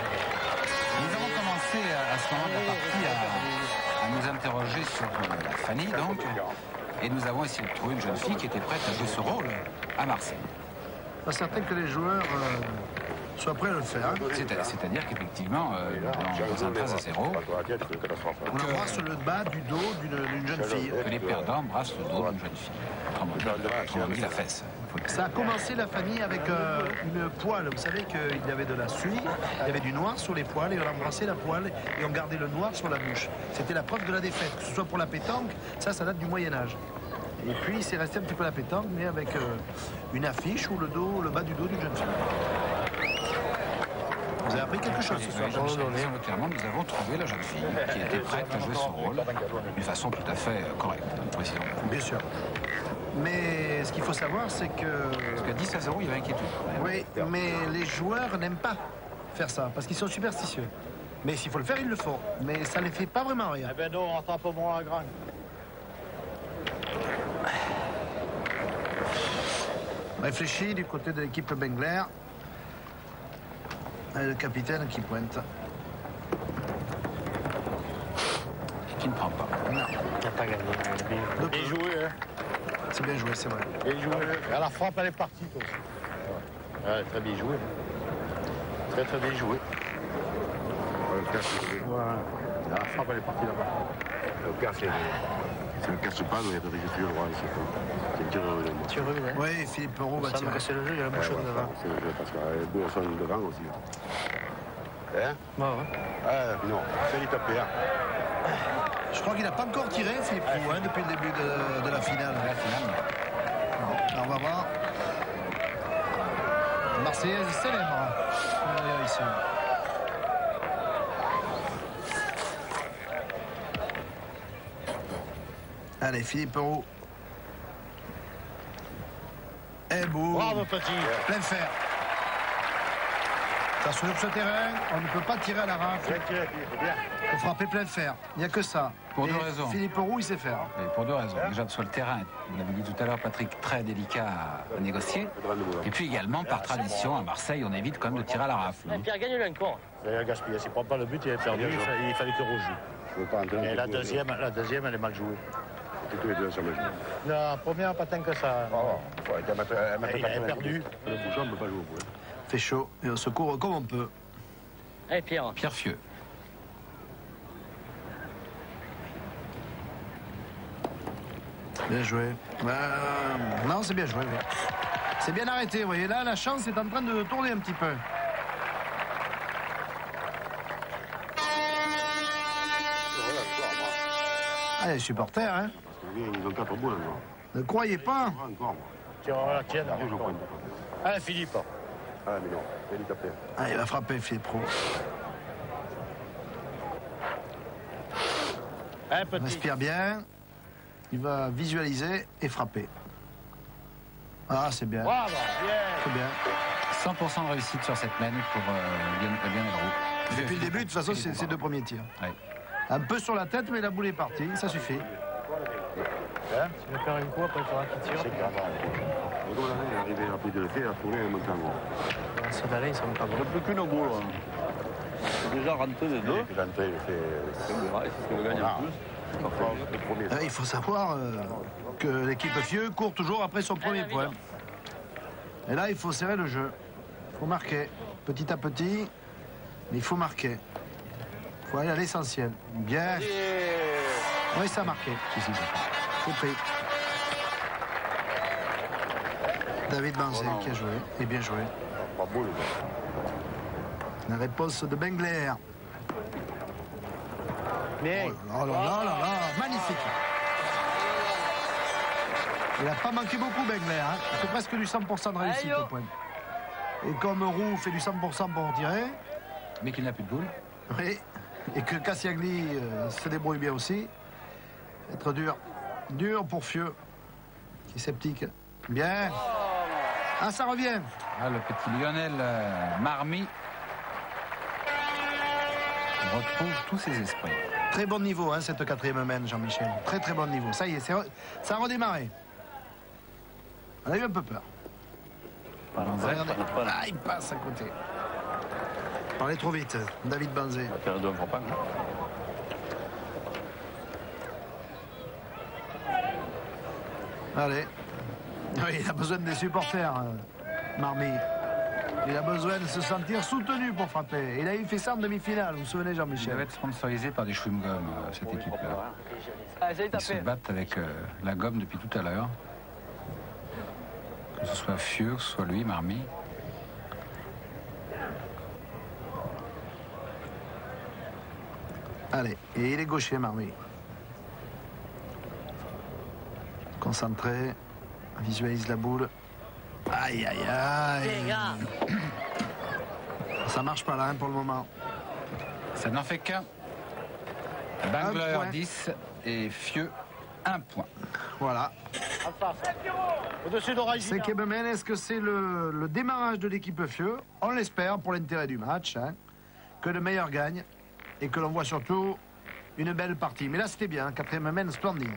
Nous avons commencé à ce moment de la partie à nous interroger sur la Fanny, donc. Et nous avons essayé de trouver une jeune fille qui était prête à jouer ce rôle à Marseille. Pas certain que les joueurs soient prêts à le faire. C'est-à-dire qu'effectivement, dans un 13-0, on embrasse le bas du dos d'une jeune fille. Que les perdants embrassent le dos d'une jeune fille. Autrement dit, la fesse. Ça a commencé la famille avec une poêle. Vous savez qu'il y avait de la suie, il y avait du noir sur les poils et on embrassait la poêle et on gardait le noir sur la bouche. C'était la preuve de la défaite, que ce soit pour la pétanque, ça date du Moyen-Âge. Et puis c'est resté un petit peu la pétanque, mais avec une affiche ou le bas du dos d'une jeune fille. Vous avez appris quelque chose ce soir, Clairement, nous avons trouvé la jeune fille qui était prête à jouer son rôle d'une façon tout à fait correcte, précisément. Bien sûr. Mais ce qu'il faut savoir, c'est que... Parce qu'à 10-0, il y avait inquiétude. Oui, mais les joueurs n'aiment pas faire ça, parce qu'ils sont superstitieux. Mais s'il faut le faire, ils le font. Mais ça ne les fait pas vraiment rien. Eh ben non, on rattrape au moins à grande. Réfléchis du côté de l'équipe Bengler. Et le capitaine qui pointe. Qui ne prend pas. Non. Il n'a pas gagné. Bien joué, hein. C'est bien joué, c'est vrai. Bien joué. À la frappe, elle est partie, toi aussi. Ouais, très bien joué. Très bien joué. Voilà. La frappe, elle est partie là-bas. Le cas, c'est le casse-pas, mais il n'y a pas de droit ici. C'est le tireur évidemment. Tireur, oui, Philippe Roux va tirer. C'est le jeu, il y a la bouchonne devant. C'est le jeu, parce que les bouts sont devant aussi. Hein? Non, c'est lui taper. Hein. Je crois qu'il n'a pas encore tiré, Philippe Roux, hein, depuis le début de la finale. Bon, on va voir. Marseillaise célèbre. Ici. Allez, Philippe Roux. Et boum. Bravo, petit. Plein fer. Ça, sur ce terrain, on ne peut pas tirer à la rafle. Il faut frapper plein de fer. Il n'y a que ça. Pour deux raisons. Philippe Roux, il sait faire. Et pour deux raisons. Déjà, sur le terrain, vous l'avez dit tout à l'heure, Patrick, très délicat à négocier. Et puis également, par tradition, à Marseille, on évite quand même de tirer à la rafle. Pierre, gagne-le encore. Il a gaspillé. S'il ne prend pas le but, il est perdu. Il fallait que Rouge joue. Et la deuxième, elle est mal jouée. Tous les deux, ça me joue. La première, pas tant que ça. Il est perdu. Le bouchon ne peut pas jouer au bout. Fait chaud et on se court comme on peut. Allez, Pierre. Pierre Fieux. Bien joué. Non, c'est bien joué. Oui. C'est bien arrêté, vous voyez. Là, la chance est en train de tourner un petit peu. Ah, les supporters, hein. Ils ont 4 boules encore. Ne croyez pas. Encore. Tiens, voilà, tiens. Allez, Philippe. Ah, mais non, Philippe après. Ah, il va frapper, Philippe Pro. Respire bien. Il va visualiser et frapper. Ah, c'est bien. C'est bien. 100% de réussite sur cette mène pour Lionel Roux. Depuis le début, de toute façon, c'est ses 2 premiers tirs. Ouais. Un peu sur la tête, mais la boule est partie. Ça suffit. Tu vas faire une coup, après il faudra qu'il tire. C'est grave. Le goal est arrivé rapide de le faire, à tourner et monter en gros. Ceux d'aller, ils sont pas bons. Il n'y a plus qu'une boule. C'est déjà rentré les deux. Il est rentré, il fait... C'est ce qu'on gagne en plus. Il faut savoir que l'équipe Fieux court toujours après son premier point. Et là, il faut serrer le jeu. Il faut marquer petit à petit, mais il faut marquer. Il faut aller à l'essentiel. Bien. Oui, ça a marqué. C'est pris. David Banzé qui a joué, et bien joué. Pas beau, le gars. La réponse de Bengler. Mais... Oh là là, magnifique. Il n'a pas manqué beaucoup, Bengler. Hein. Il fait presque du 100% de réussite au point. Et comme Roux fait du 100% pour tirer... Mais qu'il n'a plus de boule. Oui, et que Cassiagli se débrouille bien aussi. Être dur. Dur pour Fieux, qui est sceptique. Bien. Ah, ça revient. Ah, le petit Lionel Marmy retrouve tous ses esprits. Très bon niveau, hein, cette 4e mène, Jean-Michel. Très très bon niveau. Ça y est, ça a redémarré. On a eu un peu peur. Regardez. Ah, il passe à côté. Parlez trop vite, David Banzé. Allez. Oui, il a besoin des supporters, Marmy. Il a besoin de se sentir soutenu pour frapper. Il a fait ça en demi-finale, vous vous souvenez, Jean-Michel? Il va être sponsorisé par des chewing-gums, cette équipe-là. Ils se battent avec la gomme depuis tout à l'heure. Que ce soit Fieux, que ce soit lui, Marmy. Allez, et il est gaucher, Marmy. Concentré, visualise la boule. Aïe, aïe, aïe. Ça marche pas là, hein, pour le moment. Ça n'en fait qu'un. Bangler 10 et Fieux 1 point. Voilà. Au-dessus d'Oragina. 5e mène, est-ce que c'est le démarrage de l'équipe Fieux? On l'espère pour l'intérêt du match, hein, que le meilleur gagne et que l'on voit surtout une belle partie. Mais là, c'était bien, 4e mène, splendide.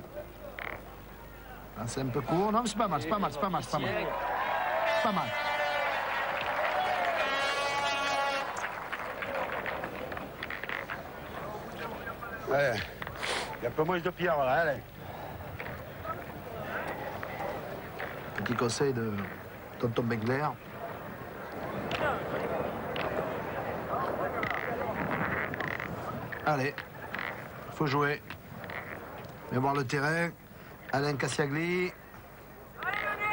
C'est un peu court. Non, mais c'est pas mal, c'est pas mal, c'est pas mal, c'est pas mal. Pas mal. Allez, il y a un peu moins de pierre, là, allez. Petit conseil de Tonton Bengler. Allez, il faut jouer. Viens voir le terrain. Alain Cassiagli.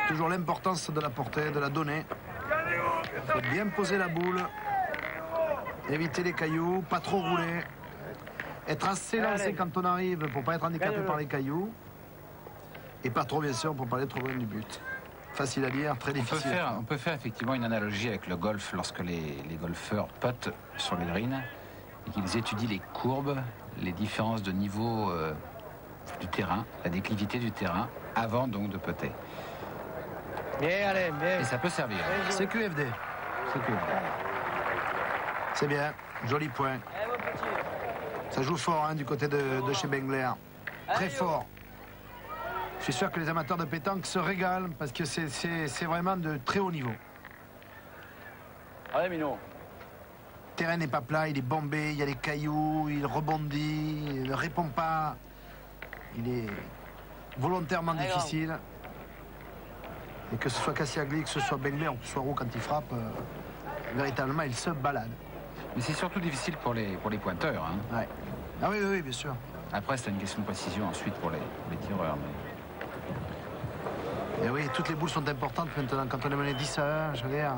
Toujours l'importance de la portée, de la donner. Il faut bien poser la boule. Éviter les cailloux, pas trop rouler. Être assez lancé quand on arrive pour pas être handicapé par les cailloux. Et pas trop, bien sûr, pour pas aller trop loin du but. Facile à dire, très difficile. On peut faire effectivement une analogie avec le golf lorsque les golfeurs puttent sur les greens et qu'ils étudient les courbes, les différences de niveau du terrain, la déclivité du terrain, avant donc de putter. Bien, allez, bien. Et ça peut servir. C'est QFD. C'est QFD. C'est bien, joli point. Ça joue fort, hein, du côté de chez Bengler. Très fort. Je suis sûr que les amateurs de pétanque se régalent parce que c'est vraiment de très haut niveau. Allez, Mino. Le terrain n'est pas plat, il est bombé, il y a des cailloux, il rebondit, il ne répond pas. Il est volontairement difficile. Et que ce soit Cassiagli, que ce soit Bengler, ou que ce soit Roux quand il frappe, véritablement, il se balade. Mais c'est surtout difficile pour les pointeurs. Hein. Ouais. Ah oui, oui, bien sûr. Après, c'est une question de précision ensuite pour les tireurs. Mais... Et oui, toutes les boules sont importantes maintenant. Quand on est mené 10 à 1, je veux dire.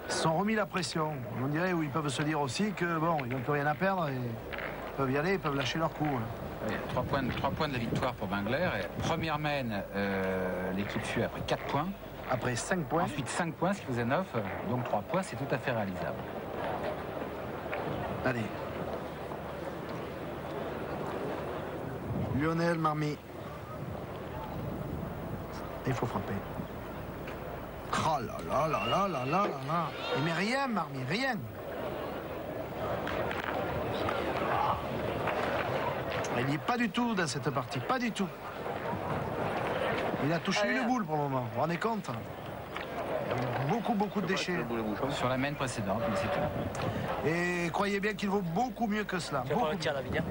Ils se sont remis la pression. On dirait où ils peuvent se dire aussi que bon, ils n'ont plus rien à perdre et ils peuvent y aller, ils peuvent lâcher leur coup. Oui, 3 points de la victoire pour Bengler. Première mène, l'équipe suit après 4 points. Après 5 points. Ensuite 5 points, ce qui faisait 9. Donc 3 points, c'est tout à fait réalisable. Allez. Lionel Marmy. Il faut frapper. Oh là là là là là là là. Il met rien, Marmy, rien. Il n'y est pas du tout dans cette partie, pas du tout. Il a touché une boule pour le moment, vous vous rendez compte? Beaucoup de déchets. Sur la mène précédente, mais c'est tout. Et croyez bien qu'il vaut beaucoup mieux que cela. Tu vas pas le tir, David?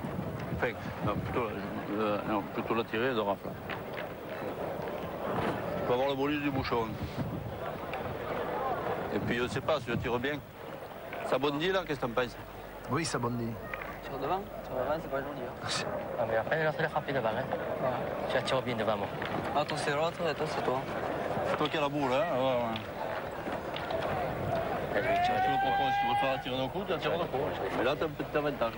Enfin, non, plutôt la tirer de rafle. Tu peux avoir le bolide du bouchon. Et puis je sais pas, si tu tires bien. Ça bondit là, qu'est-ce que t'en penses? Oui, ça bondit. Sur devant, c'est pas joli. Ah, mais après, l'autre, il a frappé devant. Hein. Tu la tires bien devant, moi. Ah, toi, c'est l'autre, et toi, c'est toi. C'est toi qui as la boule, hein? Ouais. Je vais tirer tu le proposes, si tu veux faire tirer d'un coup, tu la tires d'un coup. Mais là, tu as un petit avantage.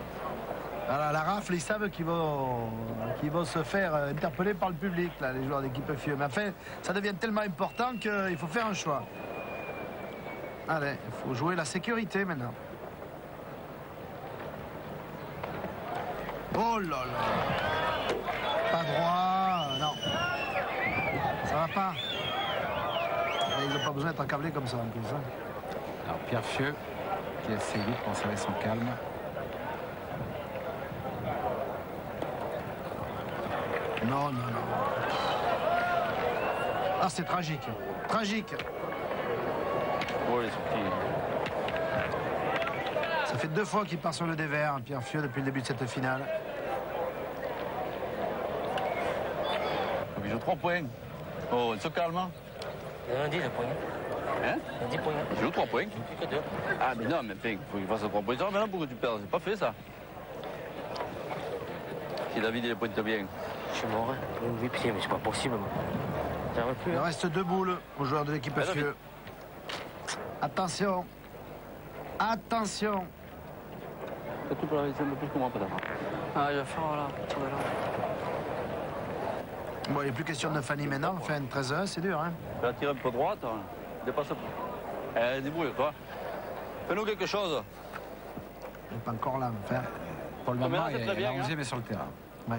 Alors, la rafle, ils savent qu'ils vont se faire interpeller par le public, là, les joueurs d'équipe FIE. Mais enfin, ça devient tellement important qu'il faut faire un choix. Allez, il faut jouer la sécurité maintenant. Oh là là. Pas droit, non. Ça va pas. Et ils n'ont pas besoin d'être accablés comme ça en plus. Hein. Alors Pierre Fieux qui essaie vite de conserver son calme. Non. Ah, c'est tragique. Tragique. Oui, ça fait 2 fois qu'il part sur le dévers, Pierre Fieux, depuis le début de cette finale. Il joue 3 points. Oh, il se calme. Il a 10 points. Hein? 10 points. Il joue 3 points. Il plus que 2. Ah, mais non, mais il faut qu'il fasse 3 points. Maintenant, pourquoi tu perds? C'est pas fait, ça. Si David, il pointe bien. Je suis mort. Oui, pied, mais c'est pas possible. Ça va plus. Il reste 2 boules aux joueurs de l'équipe FIE. Attention. Attention. Tu peux la laisser un peu plus que moi, peut-être. Ah, je vais faire, voilà. Bon, il n'est plus question de Fanny maintenant. Enfin, 13h, c'est dur, hein. Tu vas tirer un peu droite. Dépasse. Débrouille-toi. Fais-nous quelque chose. Il n'est pas encore là, mais enfin. Pour le moment, il a 11e sur le terrain. Oui.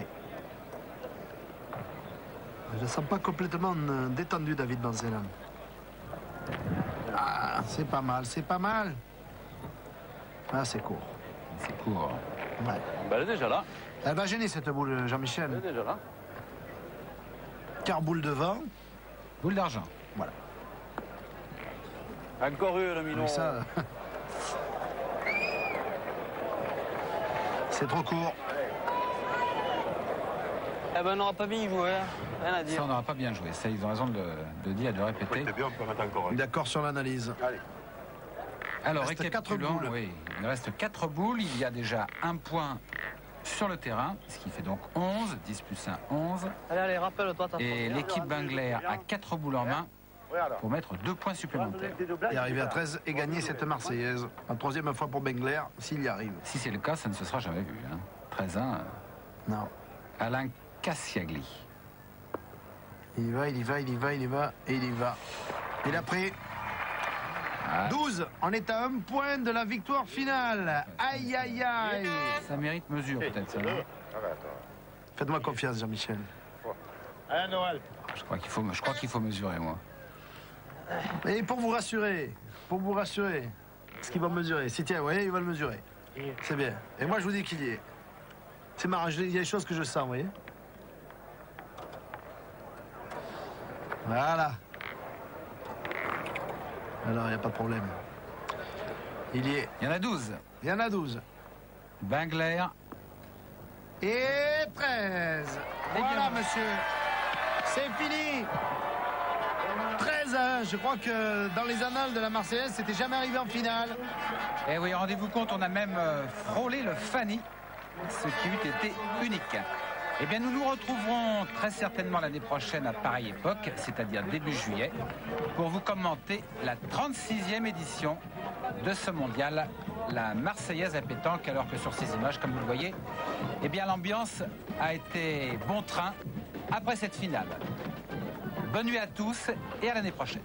Je ne sens pas complètement détendu, David Banzella. Ah, c'est pas mal, c'est pas mal. Ah, c'est court. C'est court. Ouais. Ben, elle est déjà là. Elle va gêner cette boule, Jean-Michel. Elle est déjà là. Car boule devant. Boule d'argent. Voilà. Encore une, le minot. Ça... c'est trop court. Eh ben, on n'aura pas bien joué, hein. Rien à dire. Ça, on n'aura pas bien joué. Ça, ils ont raison de le dire et de le répéter. Bien, on peut mettre encore. D'accord sur l'analyse. Allez. Alors, il reste 4 récapitulons, boules. oui, il reste 4 boules. Il y a déjà 1 point sur le terrain, ce qui fait donc 11. 10 plus 1, 11. Allez, rappelle-toi. Et l'équipe Bengler a 4 boules en main pour mettre 2 points supplémentaires. Et arriver à 13 et gagner cette Marseillaise. La 3e fois pour Bengler, s'il y arrive. Si c'est le cas, ça ne se sera jamais vu. Hein. 13-1. Non. Alain Cassiagli. Il y va. Et il y va. Il a pris 12. On est à 1 point de la victoire finale. Aïe, aïe, aïe. Ça mérite mesure, peut-être, ça. Faites-moi confiance, Jean-Michel. Allez, Noël. Je crois qu'il faut mesurer, moi. Et pour vous rassurer, ce qu'ils vont mesurer. Si tiens, vous voyez, ils vont le mesurer. C'est bien. Et moi, je vous dis qu'il y est. C'est marrant, il y a des choses que je sens, vous voyez. Voilà. Alors, il n'y a pas de problème. Il y est. Il y en a 12. Il y en a 12. Bengler. Et 13. Voilà, monsieur. C'est fini. 13-1. Je crois que dans les annales de la Marseillaise, c'était jamais arrivé en finale. Et oui, rendez-vous compte, on a même frôlé le Fanny, ce qui eût été unique. Eh bien, nous nous retrouverons très certainement l'année prochaine à pareille époque, c'est-à-dire début juillet, pour vous commenter la 36e édition de ce mondial, la Marseillaise à pétanque, alors que sur ces images, comme vous le voyez, eh bien, l'ambiance a été bon train après cette finale. Bonne nuit à tous et à l'année prochaine.